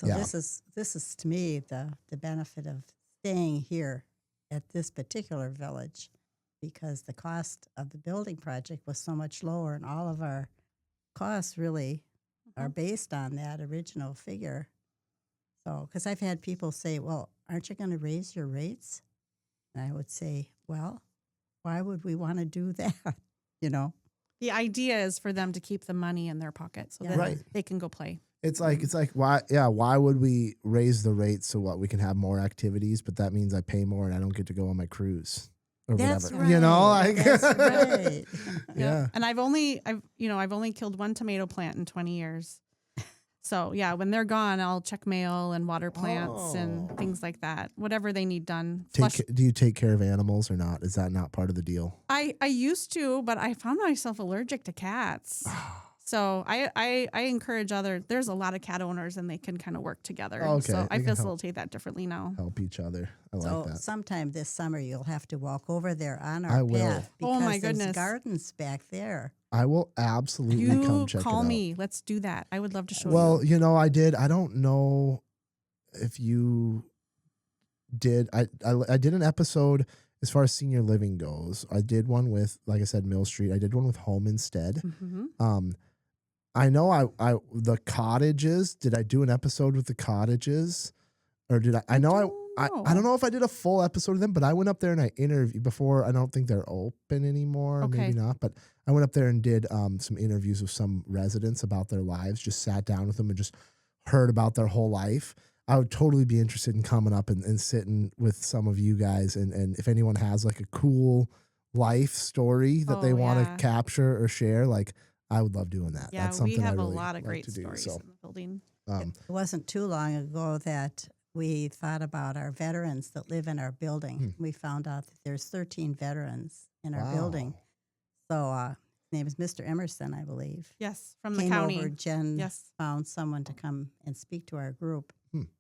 This is to me the benefit of staying here at this particular village, because the cost of the building project was so much lower, and all of our costs really are based on that original figure. So, because I've had people say, well, aren't you going to raise your rates? And I would say, well, why would we want to do that? The idea is for them to keep the money in their pocket so that they can go play. It's like why would we raise the rates so we can have more activities, but that means I pay more and I don't get to go on my cruise or That's whatever. That's right. Yeah. And I've only killed one tomato plant in 20 years. So when they're gone, I'll check mail and water plants and things like that. Whatever they need done. Do you take care of animals or not? Is that not part of the deal? I used to, but I found myself allergic to cats. So I encourage there's a lot of cat owners and they can kind of work together. Okay. So I facilitate that differently now. Help each other. I like that. Sometime this summer you'll have to walk over there on I our will. path, because Oh my there's goodness. gardens back there. I will absolutely come check it out. Call me. Let's do that. I would love to show you. Well, I don't know if you did. I did an episode as far as senior living goes. I did one with, like I said, Mill Street. I did one with Home Instead. Mm-hmm. I know the cottages. Did I do an episode with the cottages, or did I? I know I don't know if I did a full episode of them, but I went up there and I interviewed before. I don't think they're open anymore. Okay. Maybe not, but I went up there and did some interviews with some residents about their lives. Just sat down with them and just heard about their whole life. I would totally be interested in coming up and sitting with some of you guys. And if anyone has like a cool life story that they want to capture or share, like I would love doing that. Yeah, That's something we have I really a lot of like great to do, stories so. in the building. It wasn't too long ago that we thought about our veterans that live in our building. We found out that there's 13 veterans in our building. So his name is Mr. Emerson, I believe. Yes, from Came the county. over, Jen Yes. found someone to come and speak to our group.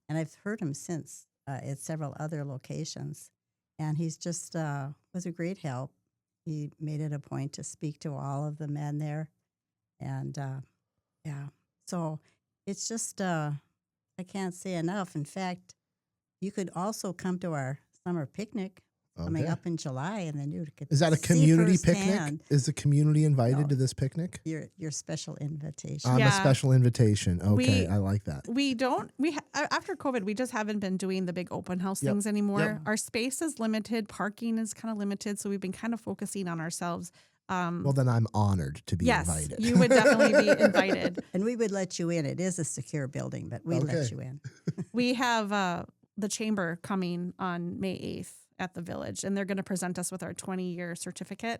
And I've heard him since at several other locations. And he's just was a great help. he made it a point to speak to all of the men there. And so it's just, I can't say enough. In fact, you could also come to our summer picnic coming up in July, and then you could. Is that a community picnic? firsthand. Is the community invited No. to this picnic? Your special invitation. I'm a Yeah. special invitation. Okay, I like that. After COVID, we just haven't been doing the big open house Yep. things anymore. Yep. Our space is limited. Parking is kind of limited. So we've been kind of focusing on ourselves. Well, then I'm honored to be yes, invited. you would definitely be invited. And we would let you in. It is a secure building, but we let you in. We have the chamber coming on May 8th at the Village, and they're going to present us with our 20-year certificate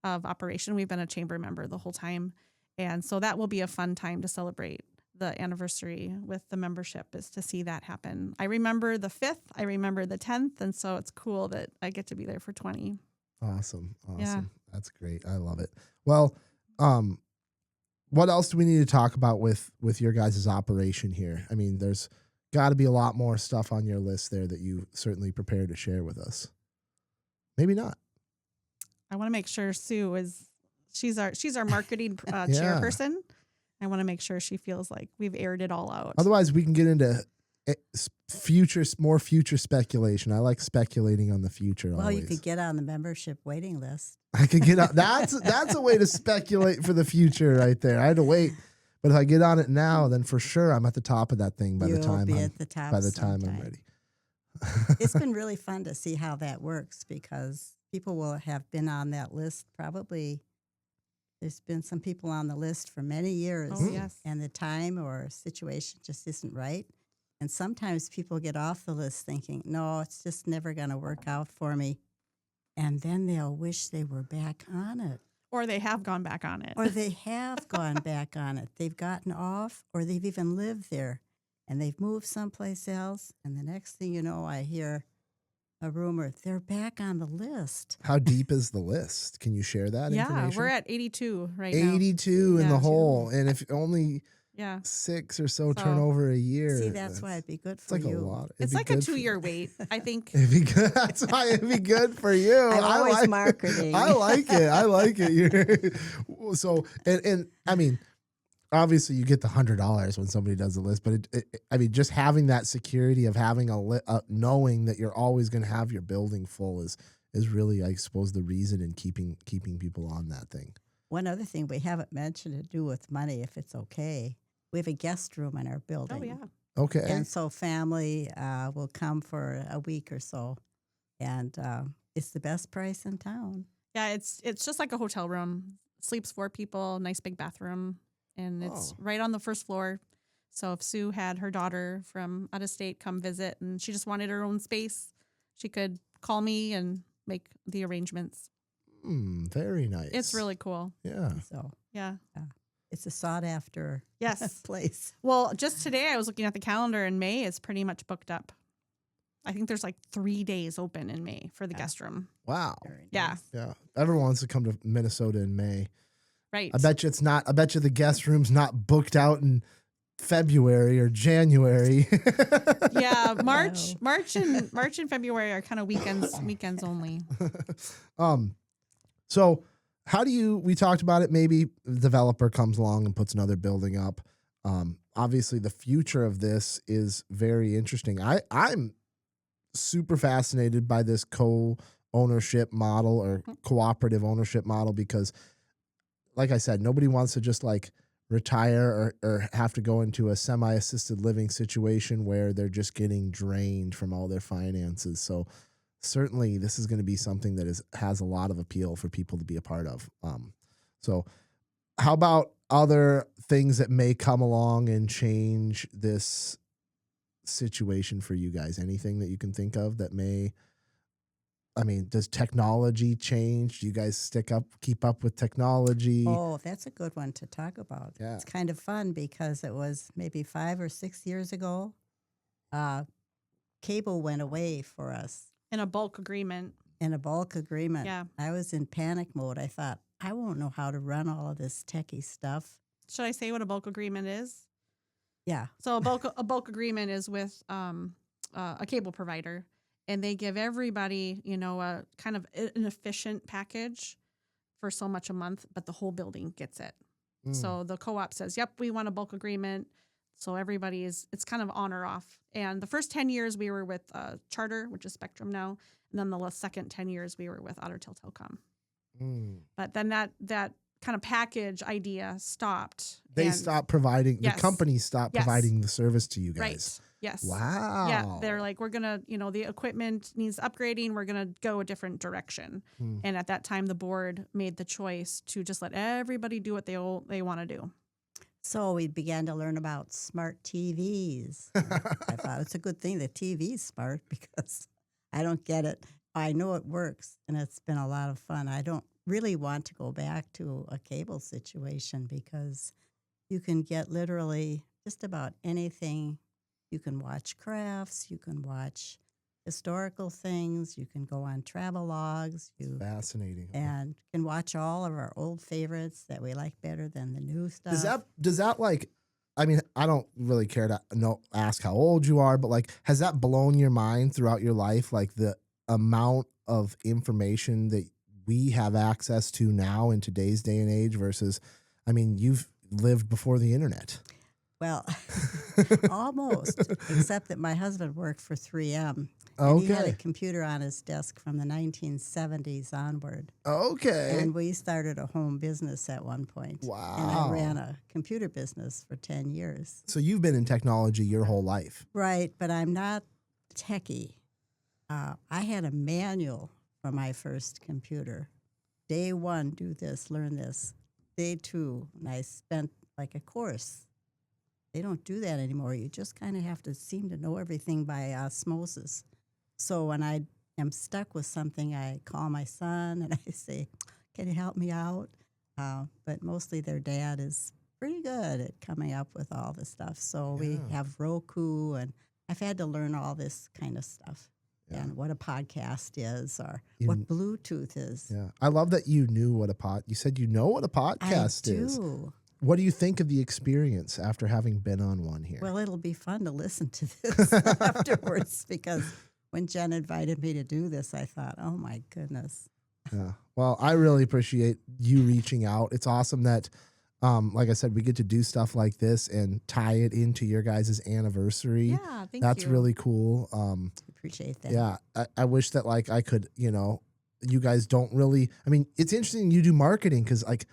of operation. We've been a chamber member the whole time. And so that will be a fun time to celebrate the anniversary with the membership, is to see that happen. I remember the 5th, I remember the 10th, and so it's cool that I get to be there for 20. Awesome. Yeah. That's great. I love it. Well, what else do we need to talk about with your guys' operation here? I mean, there's got to be a lot more stuff on your list there that you certainly prepared to share with us. Maybe not. I want to make sure Sue she's our marketing chairperson. I want to make sure she feels like we've aired it all out. Otherwise, we can get into more future speculation. I like speculating on the future. Well, always. you could get on the membership waiting list. I could get on. That's a way to speculate for the future right there. I had to wait, but if I get on it now, then for sure I'm at the top of that thing by the time I'm ready. It's been really fun to see how that works, because people will have been on that list probably. There's been some people on the list for many years. Oh, yes. And the time or situation just isn't right. And sometimes people get off the list thinking, no, it's just never going to work out for me. And then they'll wish they were back on it. Or they have gone back on it. Or they have gone back on it. They've gotten off, or they've even lived there. And they've moved someplace else. And the next thing you know, I hear a rumor, they're back on the list. How deep is the list? Can you share that information? We're at 82 right now. 82 in the hole. And if only 6 or so turnover a year. See, that's why it'd be good for you. It's like a lot. It's like a 2-year wait, I think. It'd be good. That's why it'd be good for you. I'm always marketing. I like it. I like it. So, and I mean, obviously you get the $100 when somebody does the list, but I mean, just having that security of having knowing that you're always going to have your building full is really, I suppose, the reason in keeping people on that thing. One other thing we haven't mentioned to do with money, if it's okay, we have a guest room in our building. Oh, yeah. Okay. And so family will come for a week or so, and it's the best price in town. Yeah, it's just like a hotel room. Sleeps 4 people, nice big bathroom, and it's right on the first floor. So if Sue had her daughter from out of state come visit and she just wanted her own space, she could call me and make the arrangements. Very nice. It's really cool. Yeah. So yeah. It's a sought after place. Well, just today I was looking at the calendar, and May is pretty much booked up. I think there's like 3 days open in May for the guest room. Wow. Yeah. Yeah. Everyone wants to come to Minnesota in May. Right. I bet you the guest room's not booked out in February or January. Yeah, March and February are kind of weekends only. So how do we talked about it, maybe the developer comes along and puts another building up. Obviously the future of this is very interesting. I'm super fascinated by this co-ownership model or cooperative ownership model, because like I said, nobody wants to just like retire or have to go into a semi-assisted living situation where they're just getting drained from all their finances. So certainly this is going to be something that has a lot of appeal for people to be a part of. So how about other things that may come along and change this situation for you guys? Anything that you can think of that may, I mean, does technology change? Do you guys keep up with technology? Oh, that's a good one to talk about. Yeah. It's kind of fun because it was maybe 5 or 6 years ago. Cable went away for us. In a bulk agreement. Yeah. I was in panic mode. I thought, I won't know how to run all of this techie stuff. Should I say what a bulk agreement is? Yeah. So a bulk agreement is with a cable provider, and they give everybody, a kind of an efficient package for so much a month, but the whole building gets it. Mm. So the co-op says, yep, we want a bulk agreement. So it's kind of on or off. And the first 10 years we were with Charter, which is Spectrum now. And then the second 10 years we were with Ottertail Telecom. Mm. But then that kind of package idea stopped. They stopped providing, Yes. the company stopped Yes. providing the service to you Right. guys. Yes. Wow. Yeah. They're like, we're going to, the equipment needs upgrading. We're going to go a different direction. Hmm. And at that time, the board made the choice to just let everybody do what they want to do. So we began to learn about smart TVs. I thought it's a good thing the TV's smart because I don't get it. I know it works, and it's been a lot of fun. I don't really want to go back to a cable situation because you can get literally just about anything. You can watch crafts, you can watch historical things, you can go on travel logs, Fascinating. and can watch all of our old favorites that we like better than the new stuff. Does that like, I mean, I don't really care to ask how old you are, but like, has that blown your mind throughout your life? Like the amount of information that we have access to now in today's day and age versus, I mean, you've lived before the internet. Well, almost, except that my husband worked for 3M. And he had a Okay. computer on his desk from the 1970s onward. Okay. And we started a home business at one point. Wow. And I ran a computer business for 10 years. So you've been in technology your whole life. Right, but I'm not techie. I had a manual for my first computer. Day 1, do this, learn this. Day 2, and I spent like a course. They don't do that anymore. You just kind of have to seem to know everything by osmosis. So when I am stuck with something, I call my son and I say, can you help me out? But mostly their dad is pretty good at coming up with all the stuff. So we have Roku, and I've had to learn all this kind of stuff. Yeah. And what a podcast is, or what Bluetooth is. Yeah. I love that you knew what you said you know what a podcast is. I do. What do you think of the experience after having been on one here? Well, it'll be fun to listen to this afterwards because when Jen invited me to do this, I thought, oh my goodness. Yeah. Well, I really appreciate you reaching out. It's awesome that, like I said, we get to do stuff like this and tie it into your guys' anniversary. Yeah, thank you. That's really cool. Appreciate that. Yeah. I wish that like I could, you guys don't really, I mean, it's interesting you do marketing because like,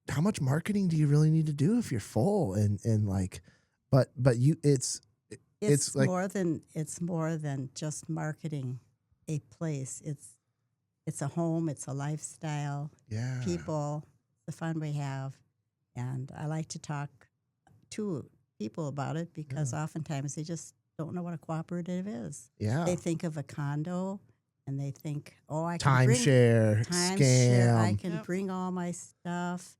how much marketing do you really need to do if you're full and like, but you, it's like more than just marketing a place. It's a home, it's a lifestyle, yeah, people, the fun we have. And I like to talk to people about it because oftentimes they just don't know what a cooperative is. Yeah. They think of a condo and they think, oh, I can timeshare, scam. I can bring all my stuff.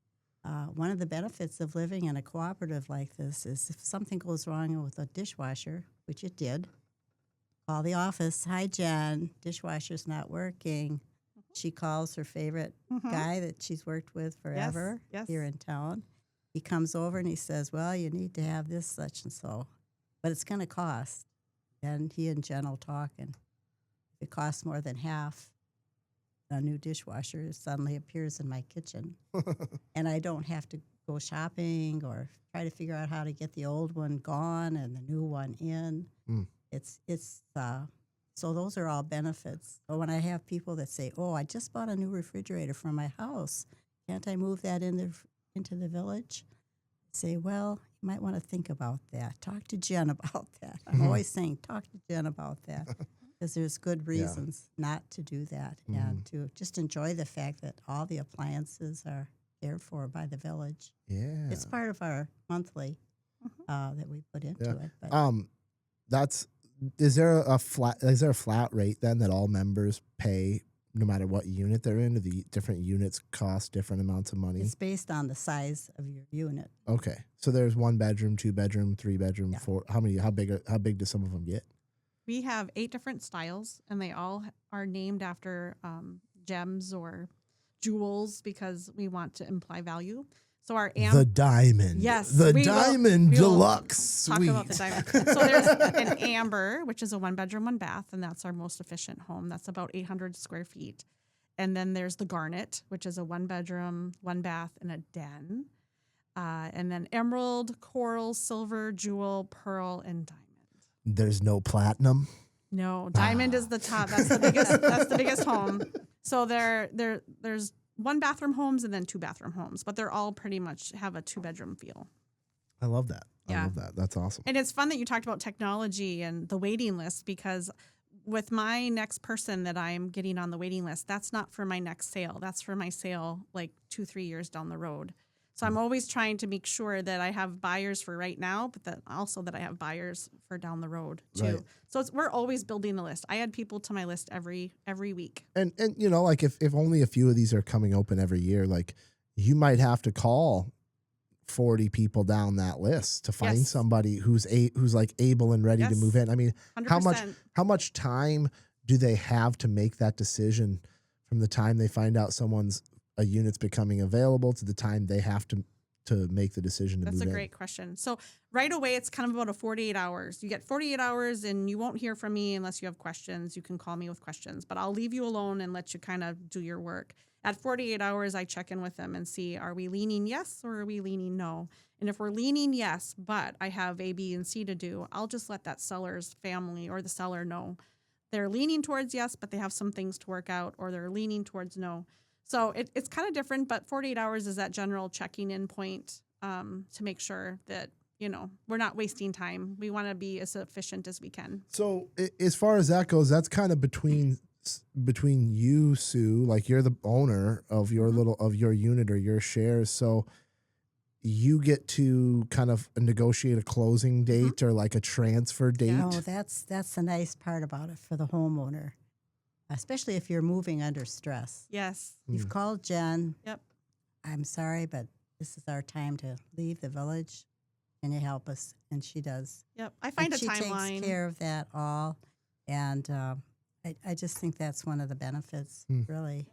One of the benefits of living in a cooperative like this is if something goes wrong with a dishwasher, which it did, call the office. Hi, Jen. Dishwasher's not working. She calls her favorite guy that she's worked with forever here in town. He comes over and he says, well, you need to have this, such and so, but it's going to cost. And he and Jen will talk, and if it costs more than half, a new dishwasher suddenly appears in my kitchen. And I don't have to go shopping or try to figure out how to get the old one gone and the new one in. So those are all benefits. So when I have people that say, oh, I just bought a new refrigerator for my house, can't I move that into the village? I say, well, you might want to think about that. Talk to Jen about that. I'm always saying, talk to Jen about that. Because there's good reasons not to do that and to just enjoy the fact that all the appliances are cared for by the village. Yeah. It's part of our monthly that we put into it. But is there a flat rate then that all members pay no matter what unit they're in? Do the different units cost different amounts of money? it's based on the size of your unit. Okay. So there's 1 bedroom, 2 bedroom, 3 bedroom, 4. How big do some of them get? We have 8 different styles, and they all are named after gems or jewels because we want to imply value. So our the diamond. Yes. The we diamond will deluxe talk suite. about the diamond. So there's an amber, which is a 1 bedroom, 1 bath, and that's our most efficient home. That's about 800 square feet. And then there's the Garnet, which is a 1-bedroom, 1-bath, and a den. And then emerald, coral, silver, jewel, pearl, and diamond. There's no platinum. No, diamond is the top. That's the biggest. That's the biggest home. So there's 1-bathroom homes and then 2-bathroom homes, but they're all pretty much have a 2-bedroom feel. I love that. Yeah. I love that. That's awesome. And it's fun that you talked about technology and the waiting list, because with my next person that I'm getting on the waiting list, that's not for my next sale. That's for my sale like 2-3 years down the road. So I'm always trying to make sure that I have buyers for right now, but that also that I have buyers for down the road too. Right. So we're always building the list. I add people to my list every week. And you know, like if only a few of these are coming open every year, like you might have to call 40 people down that list to find somebody who's like able and ready to move in. I mean, 100%. how much time do they have to make that decision from the time they find out a unit's becoming available to the time they have to make the decision to move in? That's a great question. So right away, it's kind of about a 48 hours. You get 48 hours and you won't hear from me unless you have questions. You can call me with questions, but I'll leave you alone and let you kind of do your work. At 48 hours, I check in with them and see, are we leaning yes or are we leaning no? And if we're leaning yes, but I have A, B, and C to do, I'll just let that seller's family or the seller know. They're leaning towards yes, but they have some things to work out, or they're leaning towards no. So it's kind of different, but 48 hours is that general checking in point to make sure that, you know, we're not wasting time. We want to be as efficient as we can. So as far as that goes, that's kind of between you, Sue, like you're the owner of your of your unit or your shares. So you get to kind of negotiate a closing date or like a transfer date. Oh, that's the nice part about it for the homeowner, especially if you're moving under stress. Yes. You've called Jen. Yep. I'm sorry, but this is our time to leave the village. Can you help us? And she does. Yep. I find and a timeline. She takes care of that all. And I just think that's one of the benefits, really.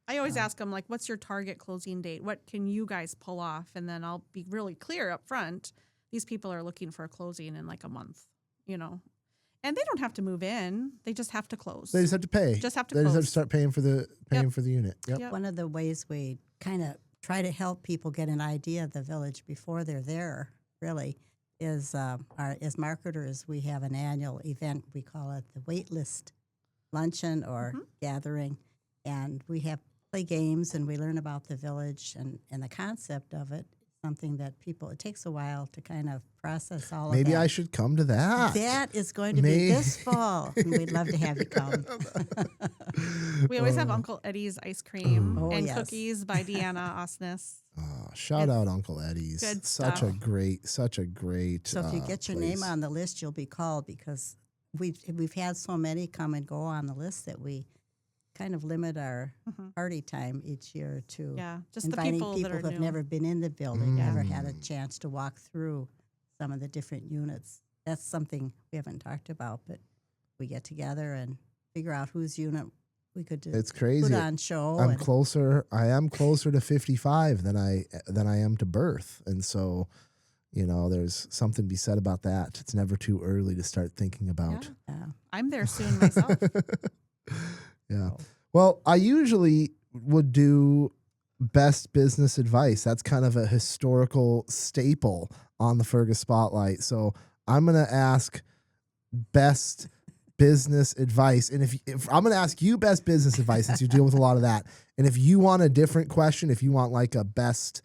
I always ask them, like, what's your target closing date? What can you guys pull off? And then I'll be really clear up front. These people are looking for a closing in like a month, you know. And they don't have to move in. They just have to close. They just have to pay. They just have to start paying for the unit. Yep. One of the ways we kind of try to help people get an idea of the village before they're there, really, is as marketers, we have an annual event. We call it the wait list luncheon or gathering. And we play games and we learn about the village and the concept of it. Something that it takes a while to kind of process all of that. Maybe I should come to that. That is going to be this fall. And we'd love to have you come. We always have Uncle Eddie's ice cream and cookies by Deanna Osnes. Shout out Uncle Eddie's. Good such stuff. such a great. So if you get your name on the list, you'll be called, because we've had so many come and go on the list that we kind of limit our party time each year to just inviting the people that are who have new. never been in the building, never had a chance to walk through some of the different units. That's something we haven't talked about, but we get together and figure out whose unit we could it's crazy. put on show. I am closer to 55 than I am to birth, and so there's something to be said about that. It's never too early to start thinking about. I'm there soon myself. Yeah. Well, I usually would do best business advice. That's kind of a historical staple on the Fergus Spotlight. So I'm going to ask best business advice. And if I'm going to ask you best business advice, since you deal with a lot of that. And if you want a different question, if you want like a best,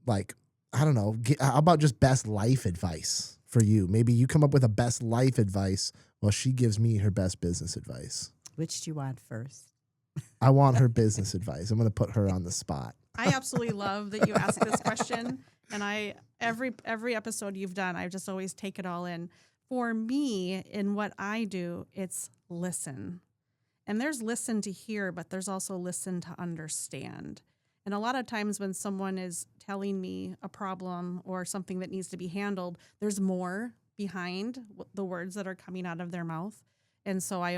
like, I don't know, how about just best life advice for you? Maybe you come up with a best life advice while she gives me her best business advice. Which do you want first? I want her business advice. I'm going to put her on the spot. I absolutely love that you asked this question. And every episode you've done, I just always take it all in. For me, in what I do, it's listen. And there's listen to hear, but there's also listen to understand. And a lot of times when someone is telling me a problem or something that needs to be handled, there's more behind the words that are coming out of their mouth. And so I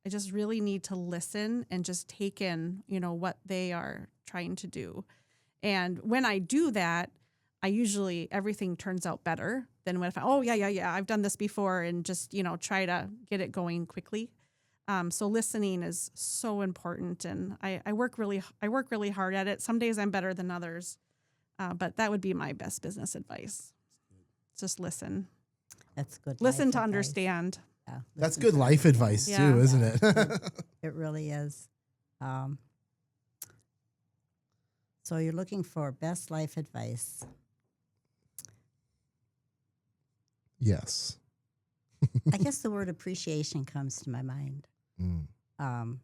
just really need to listen and just take in, what they are trying to do. And when I do that, everything turns out better than when I've done this before, and just, try to get it going quickly. So listening is so important, and I work really hard at it. Some days I'm better than others, but that would be my best business advice. Just listen. That's good. Listen life to advice. understand. Yeah, That's listen good to life understand. advice Yeah. too, isn't Yeah. it? It really is. So you're looking for best life advice. Yes. I guess the word appreciation comes to my mind. Mm.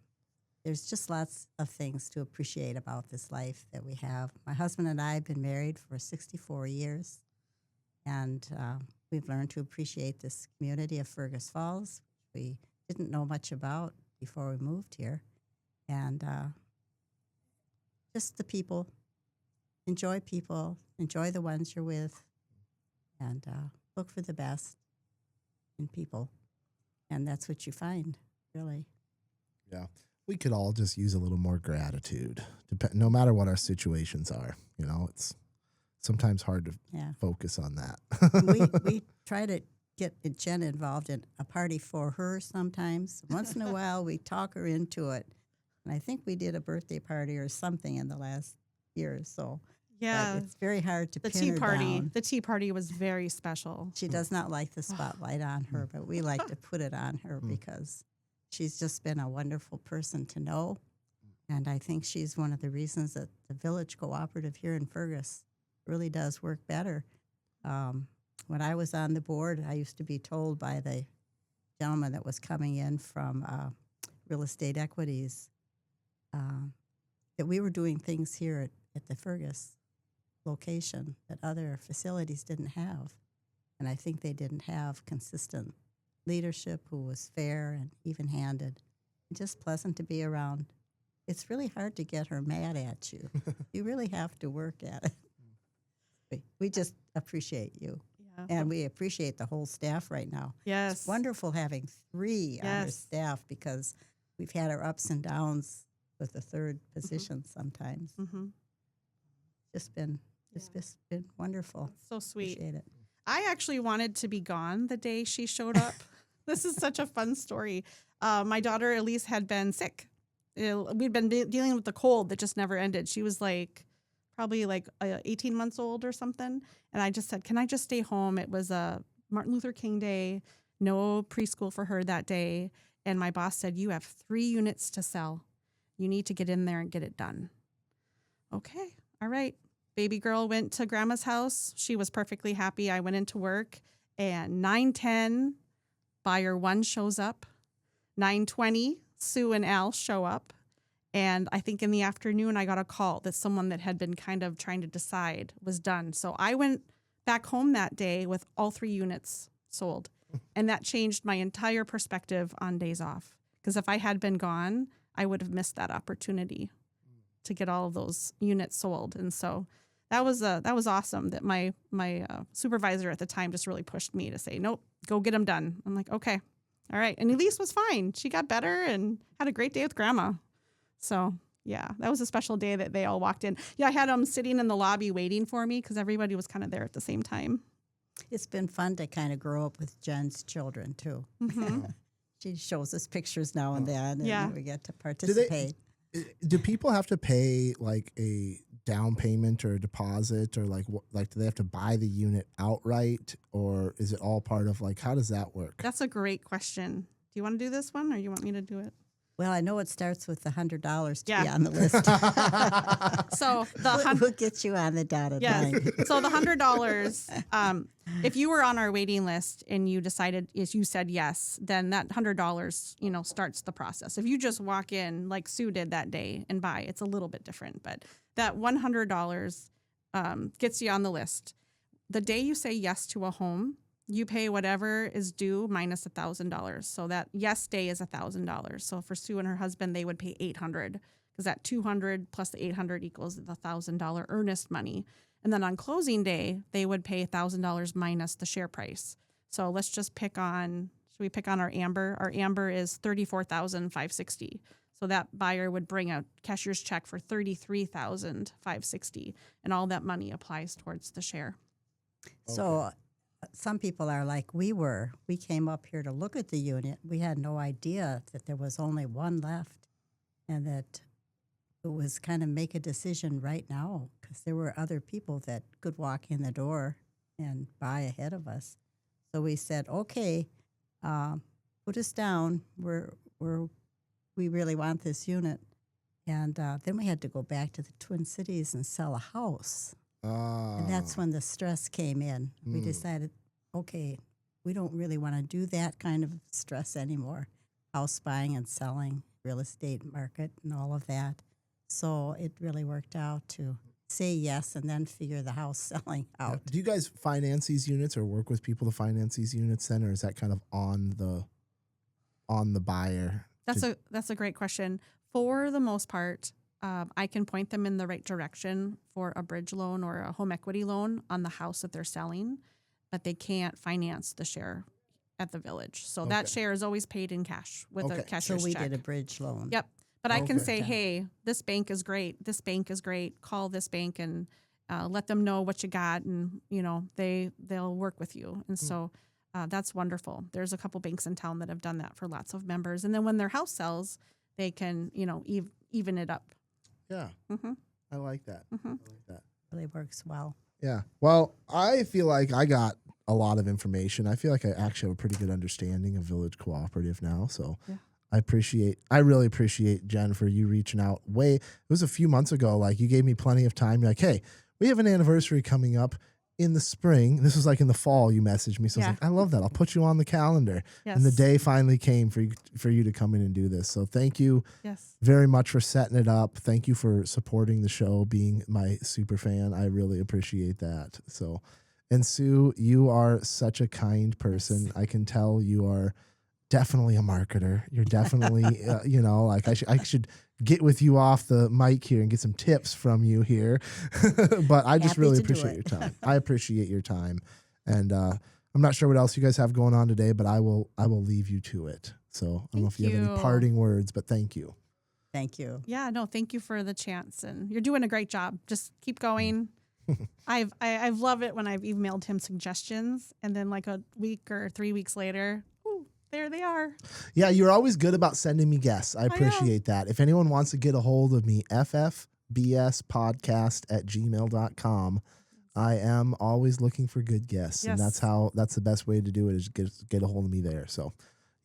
There's just lots of things to appreciate about this life that we have. My husband and I have been married for 64 years, and we've learned to appreciate this community of Fergus Falls. We didn't know much about before we moved here, and just the people. Enjoy the ones you're with, and look for the best in people, and that's what you find, really. Yeah. We could all just use a little more gratitude, no matter what our situations are. You know, it's sometimes hard to focus on that. we try to get Jen involved in a party for her sometimes. Once in a while, we talk her into it. And I think we did a birthday party or something in the last year or so. Yeah, But it's very hard to the pin tea her party. down. The tea party was very special. She does not like the spotlight on her, but we like to put it on her because she's just been a wonderful person to know. And I think she's one of the reasons that the Village Cooperative here in Fergus really does work better. When I was on the board, I used to be told by the gentleman that was coming in from Real Estate Equities that we were doing things here at the Fergus location that other facilities didn't have. And I think they didn't have consistent leadership who was fair and even-handed and just pleasant to be around. It's really hard to get her mad at you. You really have to work at it. We just appreciate you. Yeah. And we appreciate the whole staff right now. Yes. It's wonderful having 3 on our staff because we've had our ups and downs with the third position sometimes. Mm-hmm. It's just been wonderful. That's so sweet. Appreciate it. I actually wanted to be gone the day she showed up. This is such a fun story. My daughter Elise had been sick. We'd been dealing with the cold that just never ended. She was probably 18 months old or something. And I just said, can I just stay home? It was a Martin Luther King Day, no preschool for her that day. And my boss said, you have 3 units to sell. You need to get in there and get it done. Okay. All right. Baby girl went to grandma's house. She was perfectly happy. I went into work, and 9:10, buyer 1 shows up. 9:20, Sue and Al show up. And I think in the afternoon, I got a call that someone that had been kind of trying to decide was done. So I went back home that day with all 3 units sold. And that changed my entire perspective on days off. Because if I had been gone, I would have missed that opportunity to get all of those units sold. And so that was awesome that my supervisor at the time just really pushed me to say, nope, go get them done. I'm like, okay, all right. And Elise was fine. She got better and had a great day with grandma. So yeah, that was a special day that they all walked in. Yeah, I had them sitting in the lobby waiting for me because everybody was kind of there at the same time. It's been fun to kind of grow up with Jen's children too. Mm-hmm. She shows us pictures now and then, and we get to participate. Do people have to pay like a down payment or a deposit, or do they have to buy the unit outright, or is it all part of how does that work? That's a great question. Do you want to do this one, or you want me to do it? Well, I know it starts with the $100 to be on the list. So we'll get you on the dotted line. So the $100, if you were on our waiting list and you decided, as you said yes, then that $100, starts the process. If you just walk in like Sue did that day and buy, it's a little bit different. But that $100 gets you on the list. The day you say yes to a home, you pay whatever is due minus $1,000. So that yes day is $1,000. So for Sue and her husband, they would pay $800 because that $200 plus the $800 equals the $1,000 earnest money. And then on closing day, they would pay $1,000 minus the share price. So let's just should we pick on our Amber? Our Amber is $34,560. So that buyer would bring a cashier's check for $33,560, and all that money applies towards the share. So some people are like we were. We came up here to look at the unit. We had no idea that there was only one left and that it was kind of make a decision right now because there were other people that could walk in the door and buy ahead of us. So we said, okay, put us down. We really want this unit. And then we had to go back to the Twin Cities and sell a house. And that's when the stress came in. We decided, okay, we don't really want to do that kind of stress anymore. House buying and selling, real estate market and all of that. So it really worked out to say yes and then figure the house selling out. Do you guys finance these units or work with people to finance these units then, or is that kind of on the buyer? That's a great question. For the most part, I can point them in the right direction for a bridge loan or a home equity loan on the house that they're selling, but they can't finance the share at the village. So that share is always paid in cash with a cashier's So we check. did a bridge loan. Yep. But I can say, hey, this bank is great. This bank is great. Call this bank and let them know what you got, and they'll work with you. And so that's wonderful. There's a couple banks in town that have done that for lots of members. And then when their house sells, they can even it up. Yeah, I like that. I like that. Really works well. Yeah. Well, I feel like I got a lot of information. I feel like I actually have a pretty good understanding of Village Cooperative now. So. Yeah. I really appreciate, Jen, for you reaching out. It was a few months ago, like you gave me plenty of time. You're like, hey, we have an anniversary coming up in the spring. This was like in the fall you messaged me. So I was like, I love that. I'll put you on the calendar. Yes. And the day finally came for you to come in and do this. So thank you very much for setting it up. Thank you for supporting the show, being my super fan. I really appreciate that. So, and Sue, you are such a kind person. Yes. I can tell you are definitely a marketer. You're definitely, like I should get with you off the mic here and get some tips from you here. But I just really appreciate your time. I appreciate your time. And I'm not sure what else you guys have going on today, but I will leave you to it. So I don't know if you have any parting words, but thank you. Thank you. Yeah, no, thank you for the chance. And you're doing a great job. Just keep going. I've loved it when I've emailed him suggestions and then like a week or 3 weeks later, there they are. Yeah, you're always good about sending me guests. I appreciate that. If anyone wants to get a hold of me, FFBSPodcast@gmail.com. I am always looking for good guests. Yes. And that's the best way to do it is get a hold of me there. So,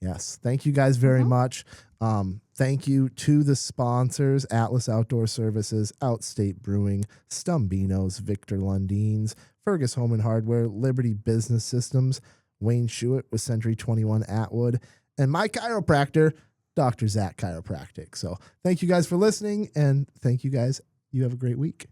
yes. Thank you guys very much. Thank you to the sponsors, Atlas Outdoor Services, Outstate Brewing, Stumbeano's, Victor Lundeen's, Fergus Home and Hardware, Liberty Business Systems, Wayne Schuett with Century 21 Atwood, and my chiropractor, Dr. Zack Chiropractic. So thank you guys for listening, and thank you guys. You have a great week.